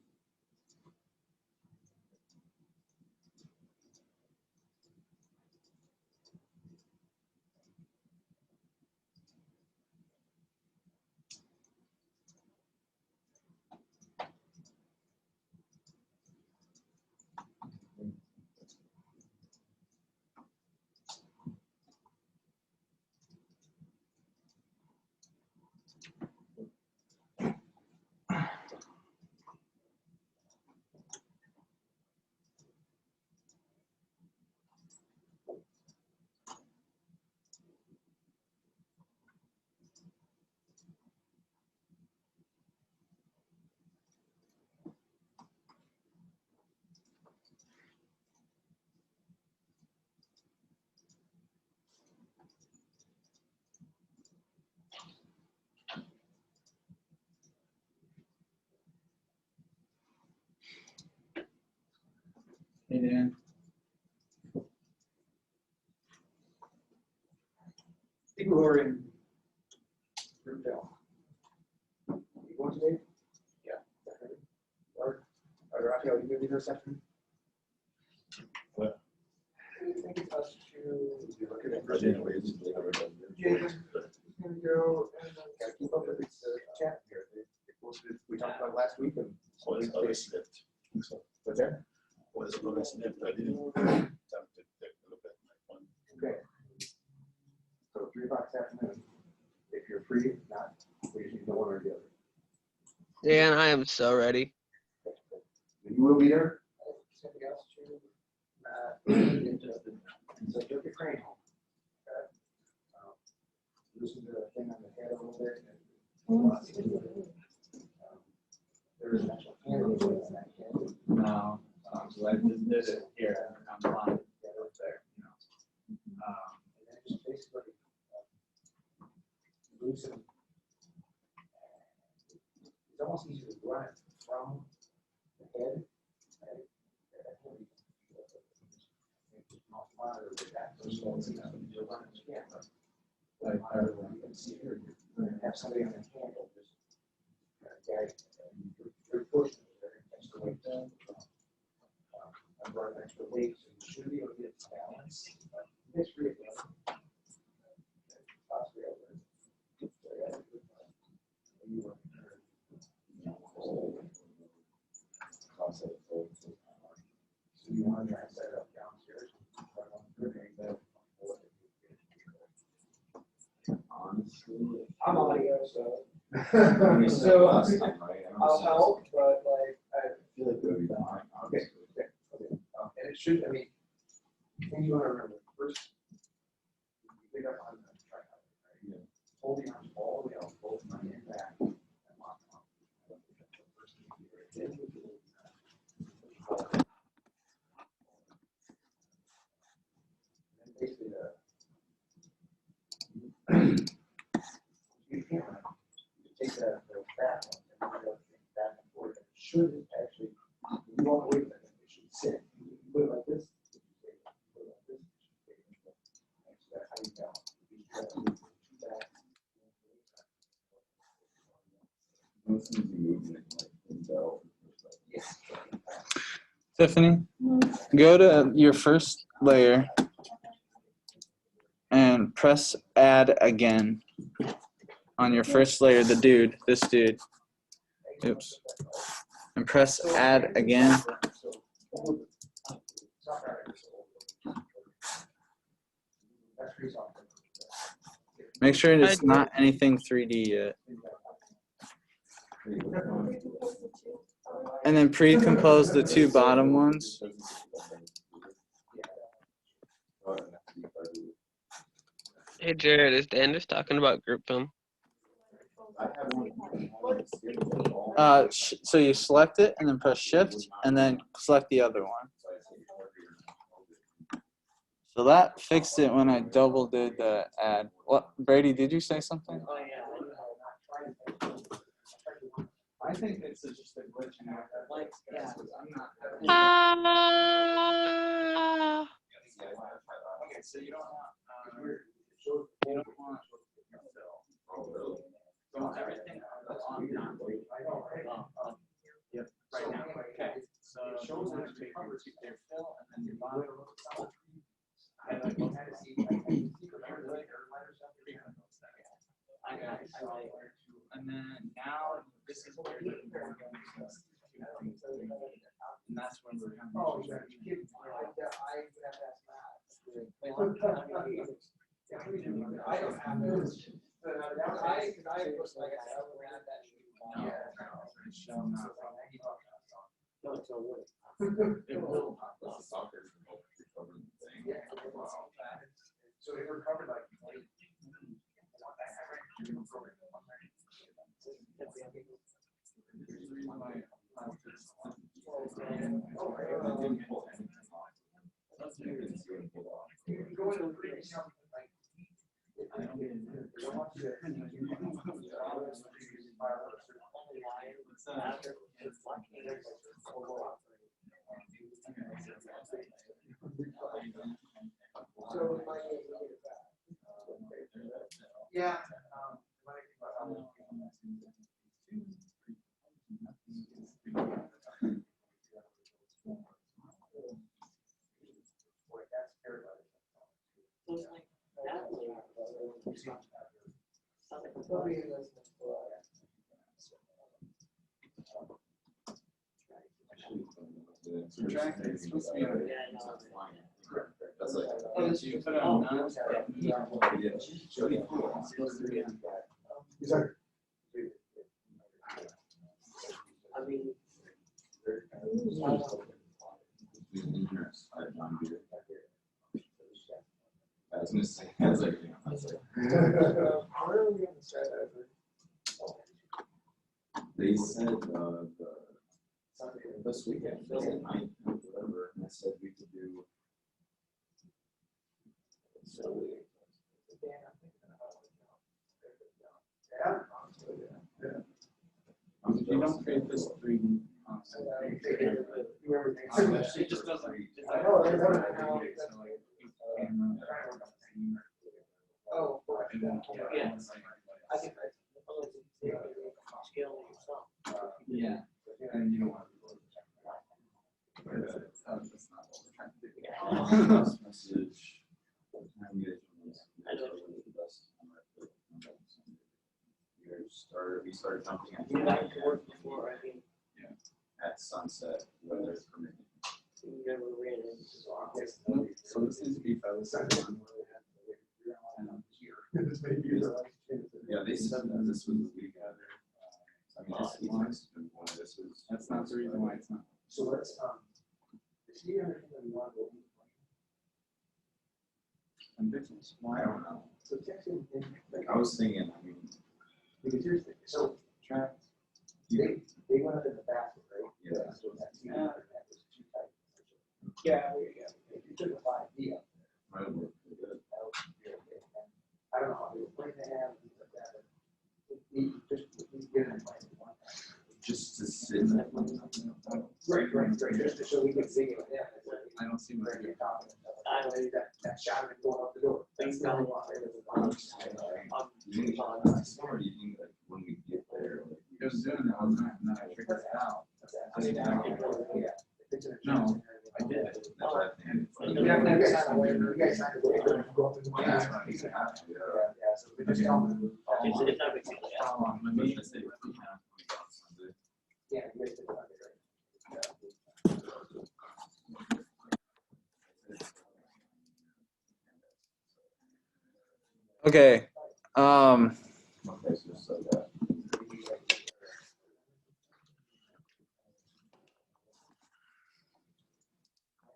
[SPEAKER 1] Hey, Dan.
[SPEAKER 6] People who are in Riverdale. You going today? Yeah. Or Raphael, you gonna be there Saturday?
[SPEAKER 5] What?
[SPEAKER 6] I think it's us to. You're looking at
[SPEAKER 5] President
[SPEAKER 6] Virginia.
[SPEAKER 5] Wade's gonna
[SPEAKER 6] Yeah, just gonna go and gotta keep up with this chat here. They posted, we talked about it last week and.
[SPEAKER 5] What is other snipped? So,
[SPEAKER 6] What's that?
[SPEAKER 5] what is other snipped? I didn't have to take a look at my phone.
[SPEAKER 6] Okay. So 3 o'clock this afternoon. If you're free, if not, we just need to know one or the other.
[SPEAKER 2] Dan, I am so ready.
[SPEAKER 6] You will be there? Somebody else to, so took your crane home. Okay? Loosen the thing on the head a little bit. There's an actual handle in that head.
[SPEAKER 1] No, so I just did it here. I'm fine.
[SPEAKER 6] Yeah, right there.
[SPEAKER 1] You know.
[SPEAKER 6] And then just basically loosen. It's almost easier to run it from the head. Right? Monitor with that. So it's enough to run it again. But you can see here, you're going to have somebody on the handle just guide. You're pushing. Extra weight down. I brought an extra weight, so you should be able to get balance. It's really good. Possibly over. So you want to try and set it up downstairs.
[SPEAKER 1] Honestly,
[SPEAKER 6] I'm audio, so. So I'll help, but like, I
[SPEAKER 5] feel like we'll be fine.
[SPEAKER 6] okay. And it should, I mean, thing you want to remember, first, you pick up on the tripod, right?
[SPEAKER 5] Yeah.
[SPEAKER 6] Hold the arms all the way out, both front and back, and lock them up. First thing you do right there. You can't take the back and back and forth. It should actually, you walk away from it, it should sit. You put it like this. Put it like this. That's how you go.
[SPEAKER 1] Tiffany, go to your first layer and press add again on your first layer, this dude. Oops. And press add again. Make sure it's not anything 3D yet. And then pre-compose the two bottom ones.
[SPEAKER 2] Hey Jared, is Dan just talking about group film?
[SPEAKER 1] So you select it and then press shift and then select the other one. So that fixed it when I double did the add. What, Brady, did you say something?
[SPEAKER 3] Oh, yeah.
[SPEAKER 1] I think it's just a glitch in our lights, guys, because I'm not having. Okay, so you don't want so everything on yep, right now. Okay, so you want to take your fill and then your bottom. Highlight both. And then now this is where you're going to and that's when we're going to so it recovered like yeah. Subtract it's supposed to be that's like you put on I was gonna say, I was like, they said this weekend, whatever, and I said we could do. If you don't create this 3D it just doesn't. Oh, yeah. I think yeah. And you don't want to that's not what we're trying to do. Message. We started jumping at sunset, weather permitting. So this needs to be by the second one. Yeah, they said that this was the week after. I mean, this was. That's not the reason why it's not. So let's ambitious. Why? I don't know. So like I was thinking, I mean, because here's the thing. So they went up in the basket, right? Yeah. So that was too tight. Yeah. If you took a 5D up there, right, that would be good. I don't know how they would
[SPEAKER 8] Just to sit.
[SPEAKER 6] Right, just so we can see it.
[SPEAKER 8] I don't see my.
[SPEAKER 6] I know that shot and going out the door. Things down a lot.
[SPEAKER 8] You think it's smart, you think like when we get there, like, it was doing it all night, and then I figured it out. No, I did. That's what I think.
[SPEAKER 6] You guys have to wait. You guys have to wait. Go up and go
[SPEAKER 8] Yeah, that's
[SPEAKER 6] down.
[SPEAKER 8] what I think it has to be.
[SPEAKER 6] Yeah, so we just tell them.
[SPEAKER 3] It's not a big deal.
[SPEAKER 8] How long? My mission is to,
[SPEAKER 6] Yeah, you guys did that, right?
[SPEAKER 1] Okay.
[SPEAKER 8] my face is so bad.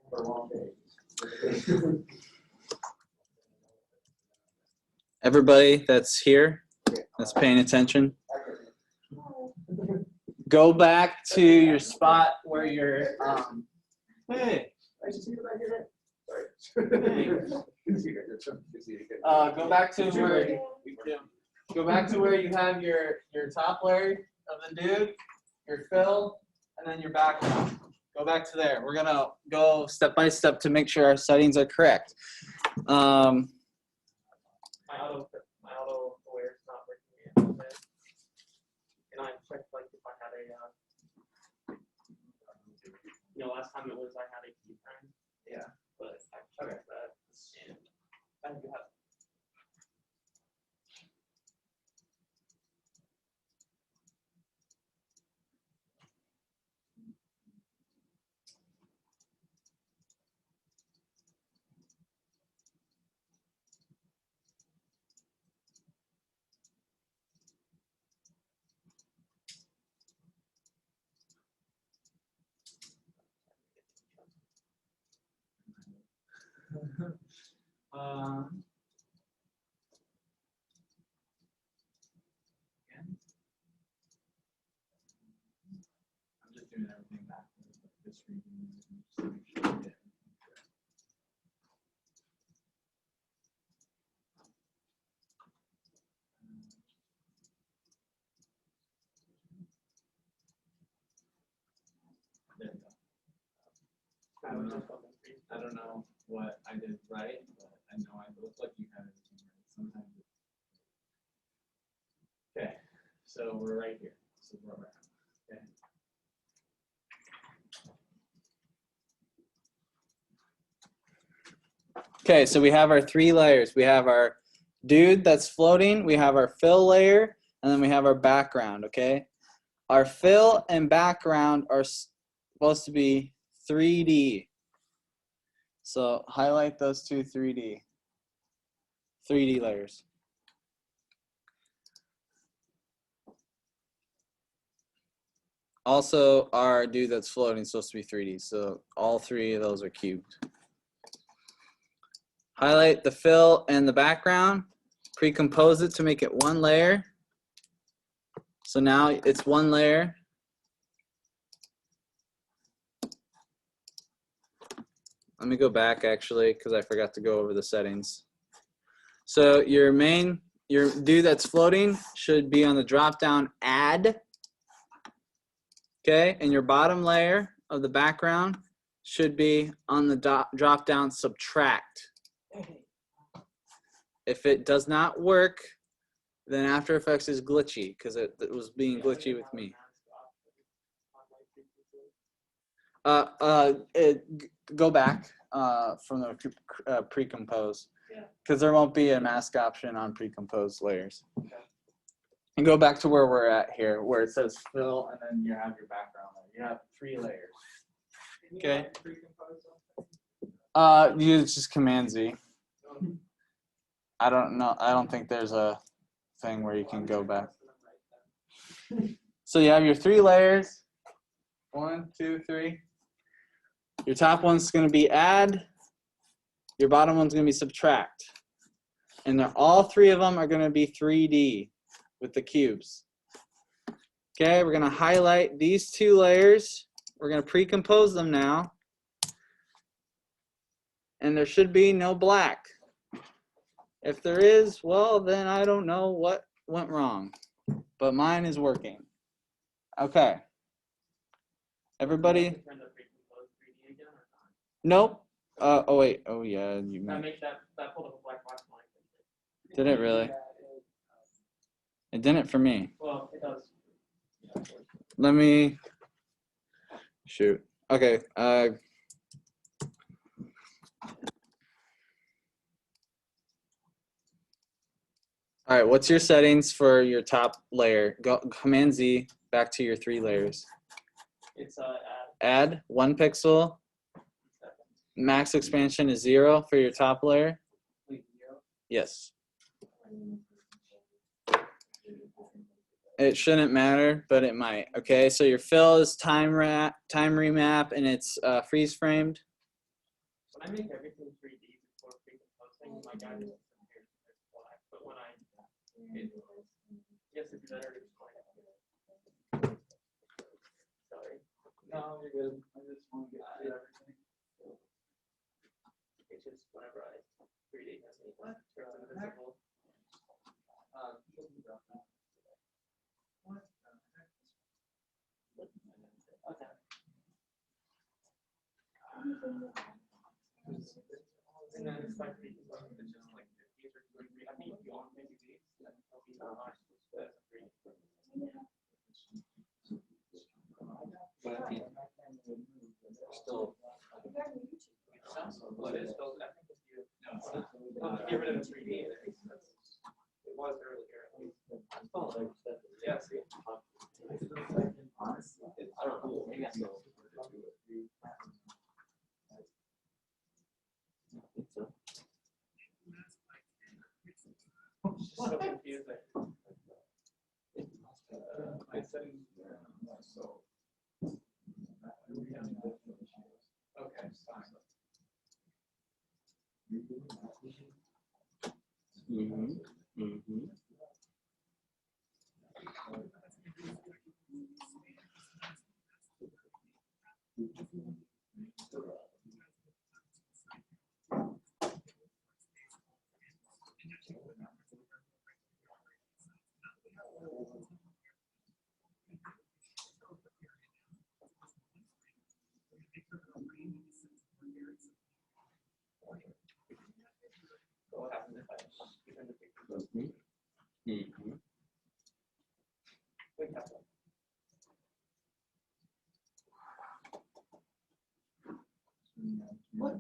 [SPEAKER 6] For a long day.
[SPEAKER 1] Everybody that's here, that's paying attention, go back to your spot where you're. Hey. Go back to where. Go back to where you have your top layer of the dude, your fill, and then your background. Go back to there. We're gonna go step by step to make sure our settings are correct.
[SPEAKER 3] My auto aware is not working yet. And I checked like if I had a last time it was I had a keyframe. Yeah. But I checked that and I think you have.
[SPEAKER 8] I'm just doing everything backwards, like this reading, just to make sure I get everything correct. There we go. I don't know what I did right, but I know I look like you have everything right. Sometimes okay, so we're right here. This is where we're at. Okay.
[SPEAKER 1] Okay, so we have our 3 layers. We have our dude that's floating, we have our fill layer, and then we have our background, okay? Our fill and background are supposed to be 3D. So highlight those 2 3D layers. Also, our dude that's floating is supposed to be 3D, so all 3 of those are cubed. Highlight the fill and the background, pre-compose it to make it 1 layer. So now it's 1 layer. Let me go back actually, because I forgot to go over the settings. So your dude that's floating should be on the drop down add. Okay, and your bottom layer of the background should be on the drop down subtract. If it does not work, then After Effects is glitchy because it was being glitchy with me. Go back from the pre-compose because there won't be a mask option on pre-composed layers. And go back to where we're at here, where it says fill, and then you have your background layer. You have 3 layers. Okay. You just Command Z. I don't know. I don't think there's a thing where you can go back. So you have your 3 layers. 1, 2, 3. Your top one's going to be add. Your bottom one's going to be subtract. And all 3 of them are going to be 3D with the cubes. Okay, we're going to highlight these 2 layers. We're going to pre-compose them now. And there should be no black. If there is, well, then I don't know what went wrong, but mine is working. Okay. Everybody?
[SPEAKER 3] Turn the pre-composed 3D again or not?
[SPEAKER 1] Nope. Oh wait. Oh yeah. You
[SPEAKER 3] That
[SPEAKER 1] might.
[SPEAKER 3] makes that pulled up a black box line.
[SPEAKER 1] Did it really? It didn't for me.
[SPEAKER 3] Well, it does.
[SPEAKER 1] Let me. Shoot. Okay. All right. What's your settings for your top layer? Go Command Z back to your 3 layers.
[SPEAKER 3] It's
[SPEAKER 1] Add 1 pixel. Max expansion is 0 for your top layer. Yes. It shouldn't matter, but it might. Okay, so your fill is time remap, and it's freeze framed.
[SPEAKER 3] when I make everything 3D before pre-composing, my guy just appears as black. But when yes, it's better to explain. Sorry.
[SPEAKER 8] No, you're good. I just want to get to everything.
[SPEAKER 3] It's just whenever I 3D turns invisible. Okay. And then it's like it's just like these are 3D. I think if you want maybe these, then it'll be nice.
[SPEAKER 8] But I mean, still.
[SPEAKER 3] But it's still, I think if you get rid of the 3D, it was earlier. Yeah, see.
[SPEAKER 8] I don't know. Maybe I still.
[SPEAKER 3] It's so confusing. Okay, fine. So what happens if I give them the picture? Wait, that's one.
[SPEAKER 8] What?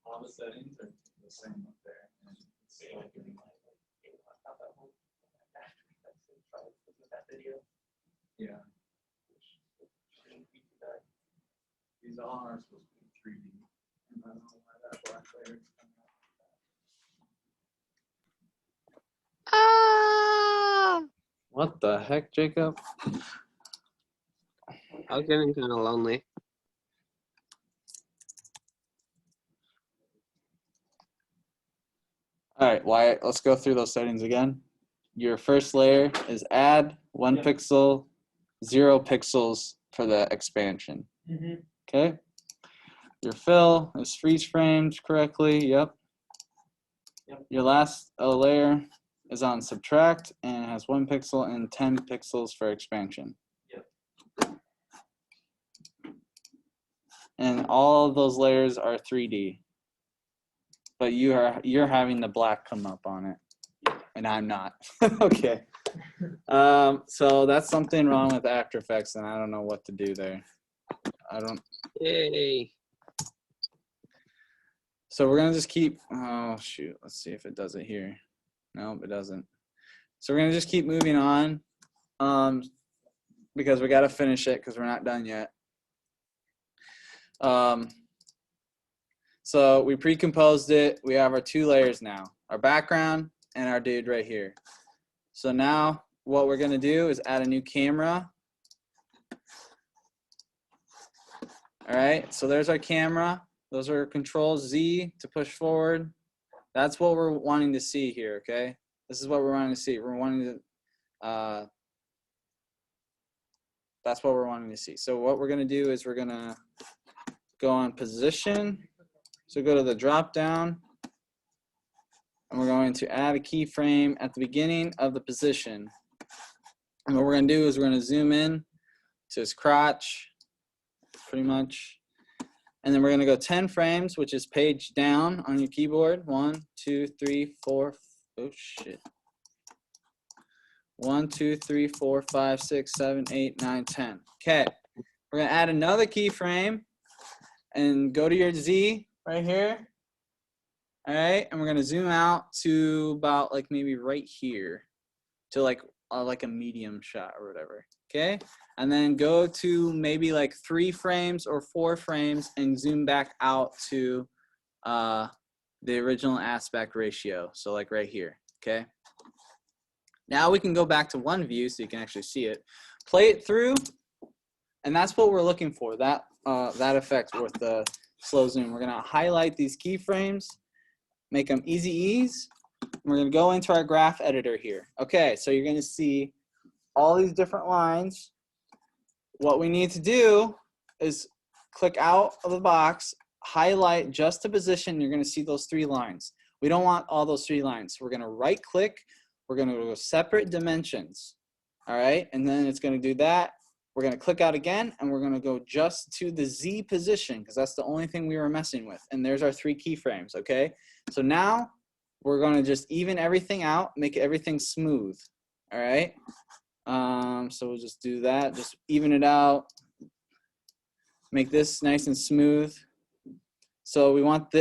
[SPEAKER 8] All the settings are the same up there.
[SPEAKER 3] That video.
[SPEAKER 8] Yeah. These all are supposed to be 3D. And I don't know why that black layer is coming out.
[SPEAKER 1] What the heck, Jacob?
[SPEAKER 2] I was getting kind of lonely.
[SPEAKER 1] All right, Wyatt, let's go through those settings again. Your first layer is add 1 pixel, 0 pixels for the expansion.
[SPEAKER 3] Mm-hmm.
[SPEAKER 1] Okay. Your fill is freeze framed correctly. Yep. Your last layer is on subtract and has 1 pixel and 10 pixels for expansion.
[SPEAKER 3] Yep.
[SPEAKER 1] And all of those layers are 3D. But you're having the black come up on it, and I'm not. Okay. So that's something wrong with After Effects, and I don't know what to do there. I don't.
[SPEAKER 2] Yay.
[SPEAKER 1] So we're gonna just keep. Oh shoot! Let's see if it does it here. Nope, it doesn't. So we're gonna just keep moving on, because we gotta finish it because we're not done yet. So we pre-composed it. We have our 2 layers now, our background and our dude right here. So now what we're gonna do is add a new camera. All right, so there's our camera. Those are Control Z to push forward. That's what we're wanting to see here, okay? This is what we're wanting to see. We're wanting to, that's what we're wanting to see. So what we're gonna do is we're gonna go on position. So go to the drop down, and we're going to add a keyframe at the beginning of the position. And what we're gonna do is we're gonna zoom in to his crotch, pretty much. And then we're gonna go 10 frames, which is page down on your keyboard. 1, 2, 3, 4, oh shit. 1, 2, 3, 4, 5, 6, 7, 8, 9, 10. Okay, we're gonna add another keyframe and go to your Z right here. All right, and we're gonna zoom out to about like maybe right here to like a medium shot or whatever. Okay, and then go to maybe like 3 frames or 4 frames and zoom back out to the original aspect ratio. So like right here. Okay. Now we can go back to one view so you can actually see it. Play it through, and that's what we're looking for. That effect with the slow zoom. We're gonna highlight these keyframes, make them easy ease. We're gonna go into our graph editor here. Okay, so you're gonna see all these different lines. What we need to do is click out of the box, highlight just the position. You're gonna see those 3 lines. We don't want all those 3 lines. We're gonna right click, we're gonna go separate dimensions. All right, and then it's gonna do that. We're gonna click out again, and we're gonna go just to the Z position because that's the only thing we were messing with. And there's our 3 keyframes, okay? So now we're gonna just even everything out, make everything smooth, all right? So we'll just do that, just even it out, make this nice and smooth. So we want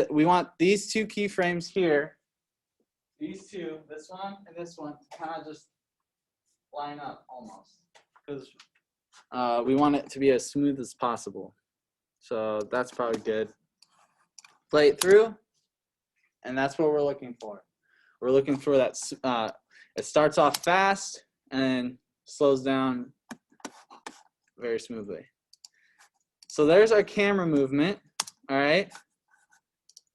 [SPEAKER 1] these 2 keyframes here, these 2, this one and this one, to kind of just line up almost, because we want it to be as smooth as possible. So that's probably good. Play it through, and that's what we're looking for. We're looking for that. It starts off fast and slows down very smoothly. So there's our camera movement. All right.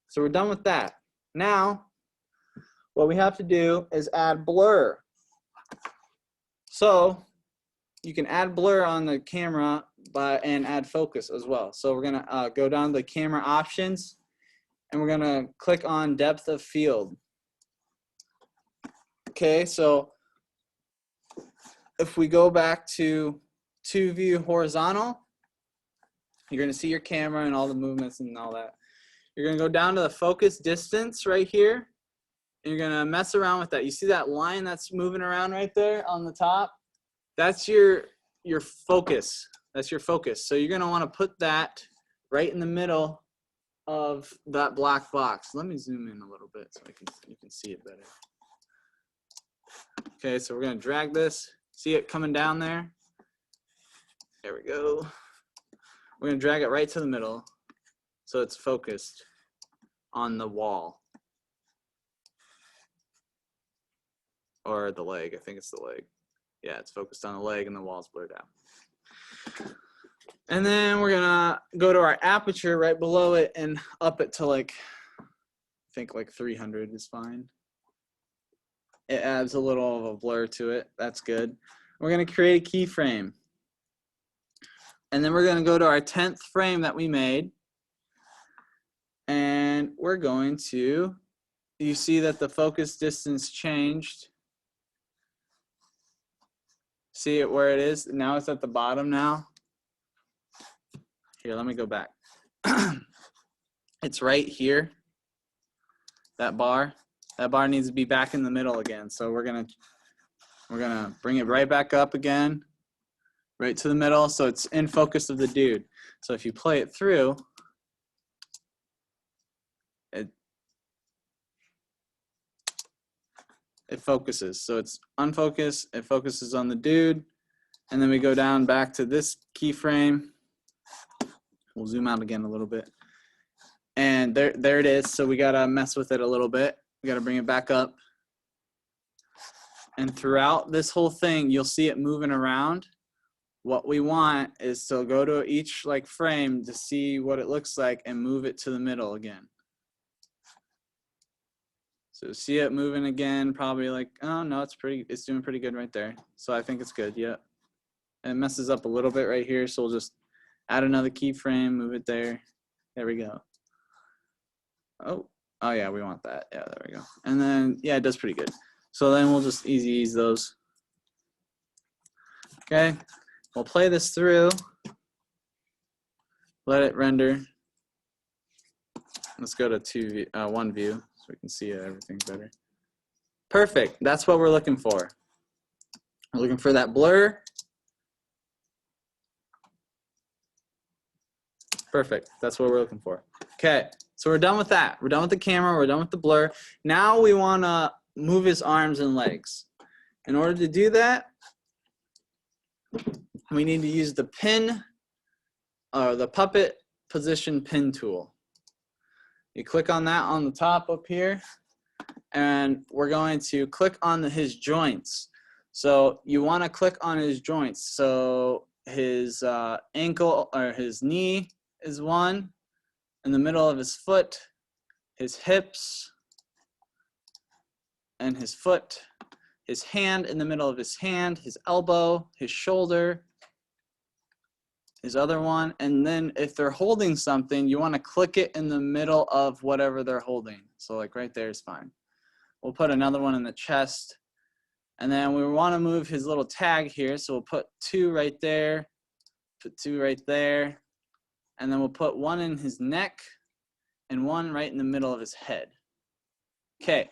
[SPEAKER 1] So we're done with that. Now, what we have to do is add blur. So you can add blur on the camera and add focus as well. So we're gonna go down to the camera options, and we're gonna click on depth of field. Okay, so if we go back to 2 view horizontal, you're gonna see your camera and all the movements and all that. You're gonna go down to the focus distance right here, and you're gonna mess around with that. You see that line that's moving around right there on the top? That's your focus. That's your focus. So you're gonna wanna put that right in the middle of that black box. Let me zoom in a little bit so you can see it better. Okay, so we're gonna drag this. See it coming down there? There we go. We're gonna drag it right to the middle so it's focused on the wall. Or the leg, I think it's the leg. Yeah, it's focused on the leg and the wall's blurred out. And then we're gonna go to our aperture right below it and up it to like, I think like 300 is fine. It adds a little of a blur to it. That's good. We're gonna create a keyframe. And then we're going to go to our 10th frame that we made. And we're going to, you see that the focus distance changed. See it where it is? Now it's at the bottom now. Here, let me go back. It's right here. That bar needs to be back in the middle again. So we're gonna bring it right back up again, right to the middle, so it's in focus of the dude. So if you play it through, it focuses. So it's unfocused, it focuses on the dude, and then we go down back to this keyframe. We'll zoom out again a little bit. And there it is. So we gotta mess with it a little bit. We gotta bring it back up. And throughout this whole thing, you'll see it moving around. What we want is to go to each like frame to see what it looks like and move it to the middle again. So see it moving again, probably like, oh no, it's doing pretty good right there. So I think it's good, yeah. It messes up a little bit right here, so we'll just add another keyframe, move it there. There we go. Oh yeah, we want that. Yeah, there we go. And then, yeah, it does pretty good. So then we'll just easy ease those. Okay, we'll play this through. Let it render. Let's go to one view so we can see everything better. Perfect, that's what we're looking for. We're looking for that blur. Perfect, that's what we're looking for. Okay, so we're done with that. We're done with the camera, we're done with the blur. Now we wanna move his arms and legs. In order to do that, we need to use the pin, or the puppet position pin tool. You click on that on the top up here, and we're going to click on his joints. So you want to click on his joints. So his ankle or his knee is one, in the middle of his foot, his hips, and his foot, his hand in the middle of his hand, his elbow, his shoulder, his other one, and then if they're holding something, you want to click it in the middle of whatever they're holding. So like right there is fine. We'll put another one in the chest, and then we want to move his little tag here, so we'll put 2 right there, put 2 right there, and then we'll put 1 in his neck and 1 right in the middle of his head. Okay,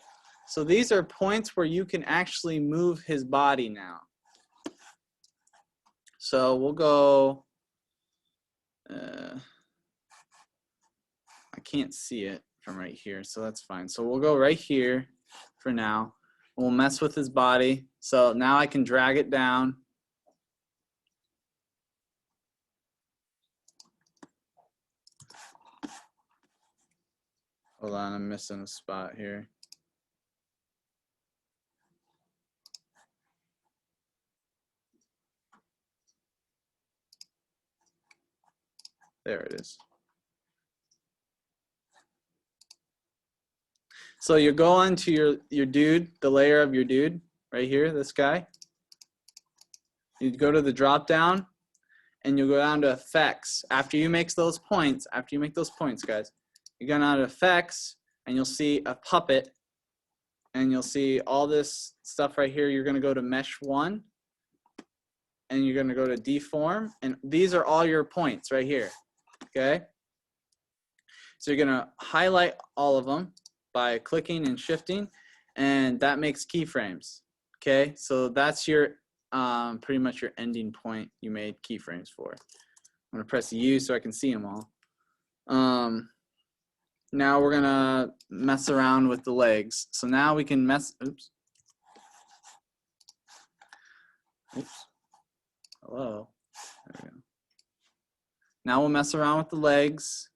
[SPEAKER 1] so these are points where you can actually move his body now. So we'll go, I can't see it from right here, so that's fine. So we'll go right here for now. We'll mess with his body. So now I can drag it down. Hold on, I'm missing a spot here. There it is. So you go onto your dude, the layer of your dude, right here, this guy. You go to the drop down, and you'll go down to effects. After you make those points, guys, you go down to effects, and you'll see a puppet, and you'll see all this stuff right here. You're gonna go to mesh 1, and you're gonna go to deform, and these are all your points right here, okay? So you're gonna highlight all of them by clicking and shifting, and that makes keyframes, okay? So that's your pretty much your ending point you made keyframes for. I'm gonna press U so I can see them all. Now we're gonna mess around with the legs. So now we can oops. Hello. There we go. Now we'll mess around with the legs.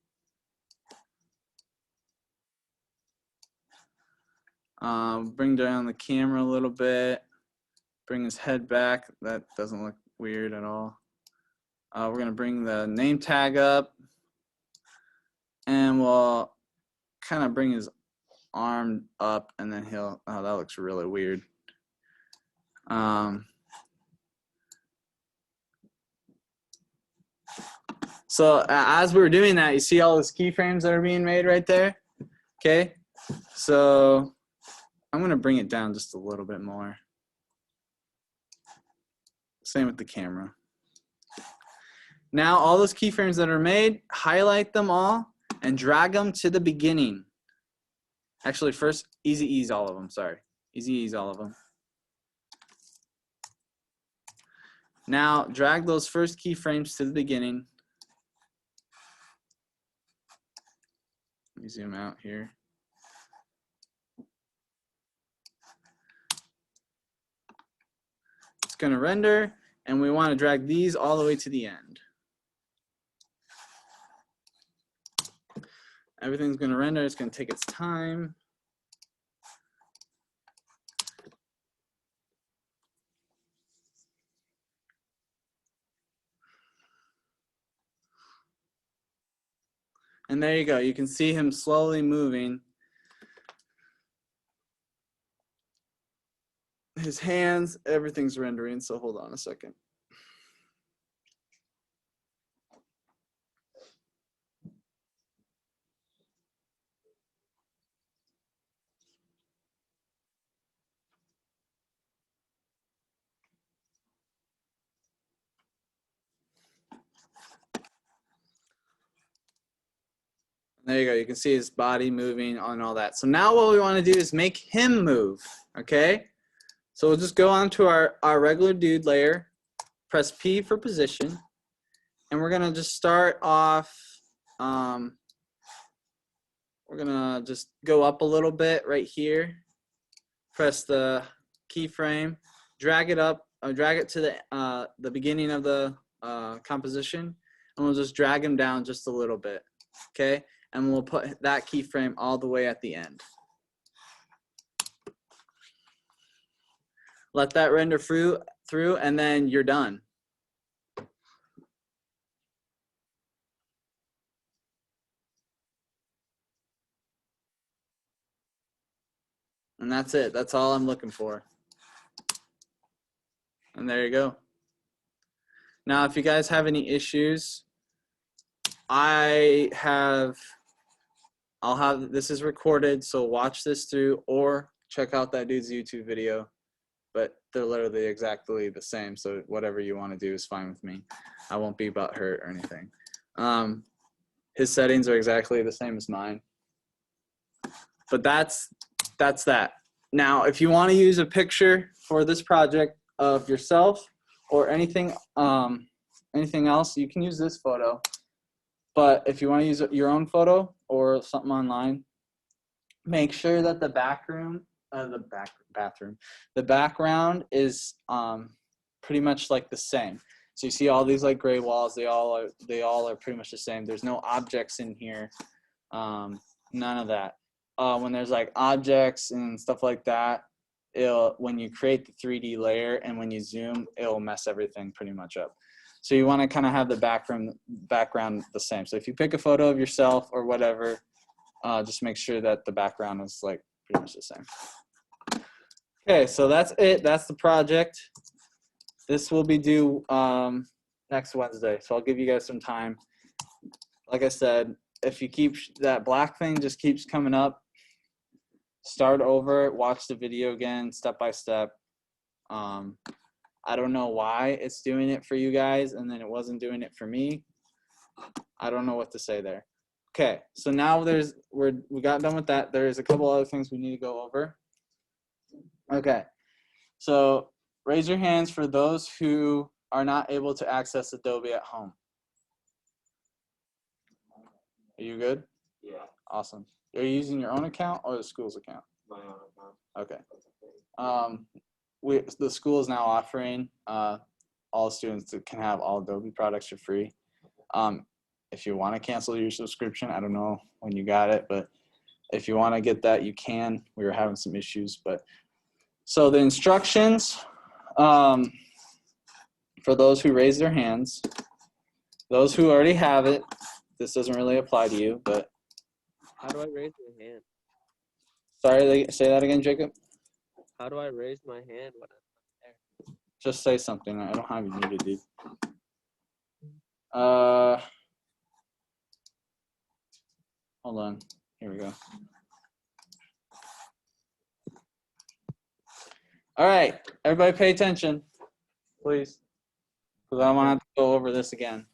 [SPEAKER 1] Bring down the camera a little bit. Bring his head back. That doesn't look weird at all. We're gonna bring the name tag up, and we'll kind of bring his arm up, and then oh, that looks really weird. So as we're doing that, you see all those keyframes that are being made right there? Okay, so I'm gonna bring it down just a little bit more. Same with the camera. Now all those keyframes that are made, highlight them all and drag them to the beginning. Actually, first, easy ease all of them, sorry. Easy ease all of them. Now drag those first keyframes to the beginning. Let me zoom out here. It's gonna render, and we wanna drag these all the way to the end. Everything's gonna render, it's gonna take its time. And there you go, you can see him slowly moving. His hands, everything's rendering, so hold on a second. There you go, you can see his body moving and all that. So now what we want to do is make him move, okay? So we'll just go on to our regular dude layer, press P for position, and we're gonna just start off, we're gonna just go up a little bit right here, press the keyframe, drag it up, drag it to the beginning of the composition, and we'll just drag him down just a little bit, okay? And we'll put that keyframe all the way at the end. Let that render through, and then you're done. And that's it. That's all I'm looking for. And there you go. Now, if you guys have any issues, I'll have, this is recorded, so watch this through or check out that dude's YouTube video. But they're literally exactly the same, so whatever you want to do is fine with me. I won't be butthurt or anything. His settings are exactly the same as mine. But that's that. Now, if you want to use a picture for this project of yourself or anything else, you can use this photo. But if you want to use your own photo or something online, make sure that the background is pretty much like the same. So you see all these like gray walls, they all are pretty much the same. There's no objects in here, none of that. When there's like objects and stuff like that, when you create the 3D layer and when you zoom, it'll mess everything pretty much up. So you want to kind of have the background the same. So if you pick a photo of yourself or whatever, just make sure that the background is like pretty much the same. Okay, so that's it. That's the project. This will be due next Wednesday, so I'll give you guys some time. Like I said, if you keep that black thing just keeps coming up, start over, watch the video again, step by step. I don't know why it's doing it for you guys and then it wasn't doing it for me. I don't know what to say there. Okay, so now we got done with that. There's a couple other things we need to go over. Okay, so raise your hands for those who are not able to access Adobe at home. Are you good?
[SPEAKER 3] Yeah.
[SPEAKER 1] Awesome. Are you using your own account or the school's account?
[SPEAKER 3] My own account.
[SPEAKER 1] Okay. The school is now offering all students that can have all Adobe products for free. If you want to cancel your subscription, I don't know when you got it, but if you want to get that, you can. We were having some issues, but so the instructions for those who raise their hands, those who already have it, this doesn't really apply to you, but
[SPEAKER 2] How do I raise my hand?
[SPEAKER 1] sorry, say that again, Jacob.
[SPEAKER 2] How do I raise my hand when I'm
[SPEAKER 1] Just say something. I don't have you muted, dude. Hold on. Here we go. All right, everybody pay attention, please, because I don't want to go over this again.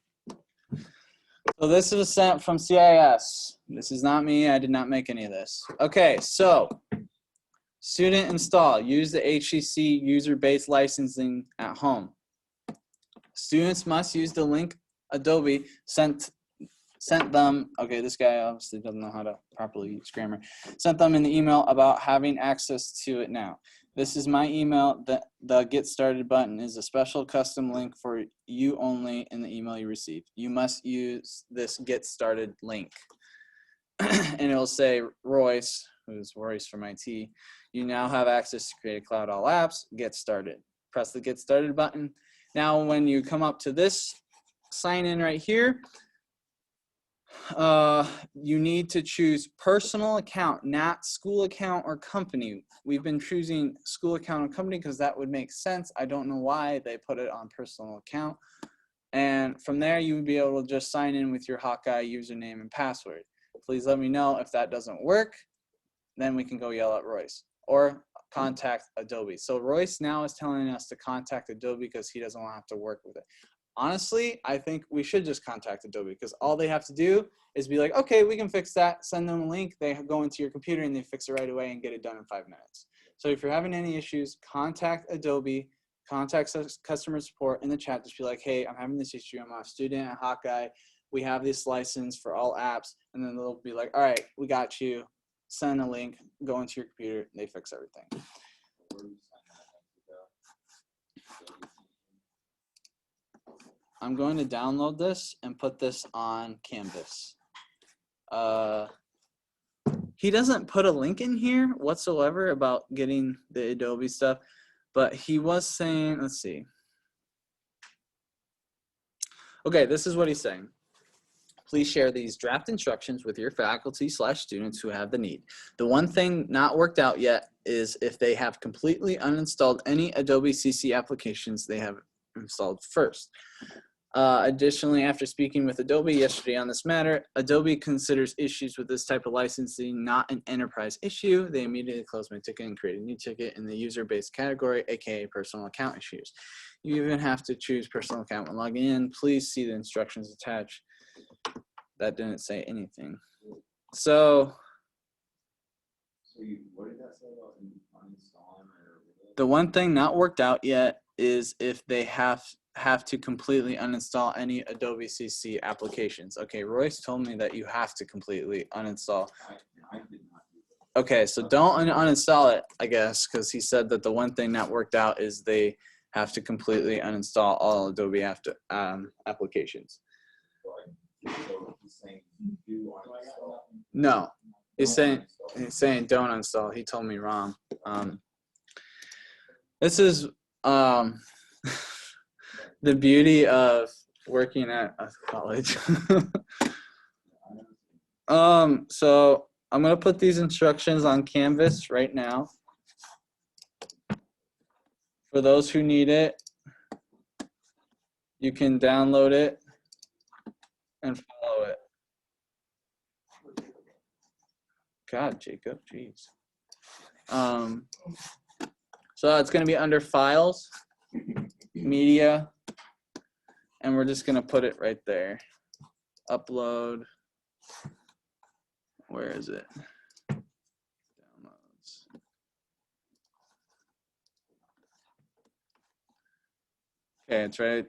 [SPEAKER 1] So this was sent from CIS. This is not me. I did not make any of this. Okay, so student install. Use the HTC user-based licensing at home. Students must use the link Adobe sent them. Okay, this guy obviously doesn't know how to properly use grammar. Sent them in the email about having access to it now. This is my email. The Get Started button is a special custom link for you only in the email you receive. You must use this Get Started link. And it'll say, Royce, who's Royce from IT, you now have access to Creative Cloud All Apps. Get started. Press the Get Started button. Now, when you come up to this sign in right here, you need to choose personal account, not school account or company. We've been choosing school account and company because that would make sense. I don't know why they put it on personal account. And from there, you would be able to just sign in with your Hawkeye username and password. Please let me know if that doesn't work. Then we can go yell at Royce or contact Adobe. So Royce now is telling us to contact Adobe because he doesn't want to have to work with it. Honestly, I think we should just contact Adobe because all they have to do is be like, okay, we can fix that. Send them a link. They go into your computer and they fix it right away and get it done in 5 minutes. So if you're having any issues, contact Adobe, contact customer support in the chat. Just be like, hey, I'm having this issue. I'm a student at Hawkeye. We have this license for all apps. And then they'll be like, all right, we got you. Send a link, go into your computer, and they fix everything. I'm going to download this and put this on Canvas. He doesn't put a link in here whatsoever about getting the Adobe stuff, but he was saying, let's see. Okay, this is what he's saying. Please share these draft instructions with your faculty/students who have the need. The one thing not worked out yet is if they have completely uninstalled any Adobe CC applications they have installed first. Additionally, after speaking with Adobe yesterday on this matter, Adobe considers issues with this type of licensing not an enterprise issue. They immediately closed my ticket and created a new ticket in the user-based category, aka personal account issues. You even have to choose personal account when logging in. Please see the instructions attached. That didn't say anything. So
[SPEAKER 8] what did that say about uninstalling?
[SPEAKER 1] The one thing not worked out yet is if they have to completely uninstall any Adobe CC applications. Okay, Royce told me that you have to completely uninstall.
[SPEAKER 8] I did not do that.
[SPEAKER 1] Okay, so don't uninstall it, I guess, because he said that the one thing not worked out is they have to completely uninstall all Adobe applications.
[SPEAKER 8] So he's saying do uninstall.
[SPEAKER 1] No, he's saying don't uninstall. He told me wrong. This is the beauty of working at a college. So I'm gonna put these instructions on Canvas right now. For those who need it, you can download it and follow it. God, Jacob, jeez. So it's gonna be under Files, Media, and we're just gonna put it right there. Upload. Where is it? Downloads. Okay, it's right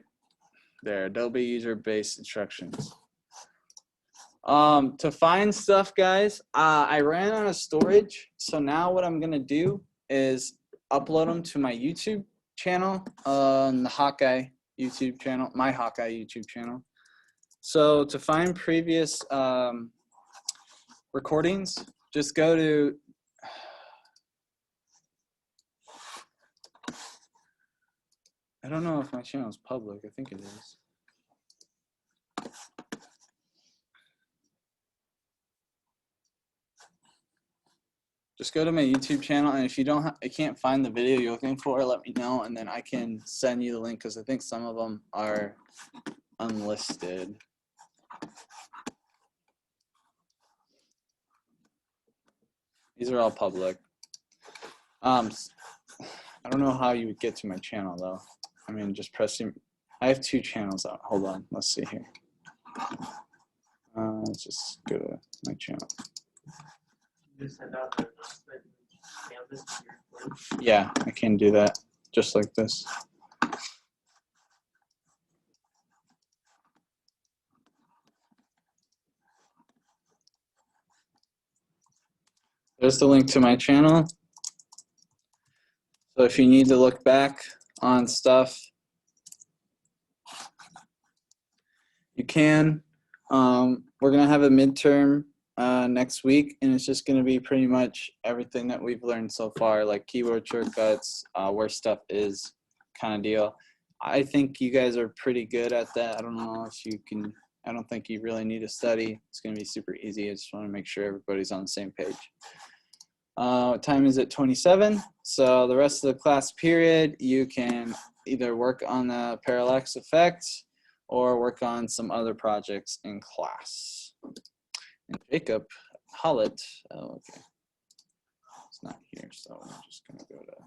[SPEAKER 1] there. Adobe user-based instructions. To find stuff, guys, I ran out of storage, so now what I'm gonna do is upload them to my YouTube channel on the Hawkeye YouTube channel, my Hawkeye YouTube channel. So to find previous recordings, just go to I don't know if my channel is public. I think it is. Just go to my YouTube channel, and if you I can't find the video you're looking for, let me know, and then I can send you the link because I think some of them are unlisted. These are all public. I don't know how you would get to my channel though. I mean, just pressing. I have 2 channels out. Hold on. Let's see here. Let's just go to my channel.
[SPEAKER 3] You just send out the announcement and canvas to your friends.
[SPEAKER 1] Yeah, I can do that just like this. There's the link to my channel. So if you need to look back on stuff, you can. We're going to have a midterm next week, and it's just going to be pretty much everything that we've learned so far, like keyboard shortcuts, where stuff is kind of deal. I think you guys are pretty good at that. I don't know if you can, I don't think you really need to study. It's going to be super easy. I just want to make sure everybody's on the same page. What time is it? 27. So the rest of the class period, you can either work on the Parallax Effect or work on some other projects in class. And Jacob Hollett, oh, okay, it's not here, so I'm just gonna go to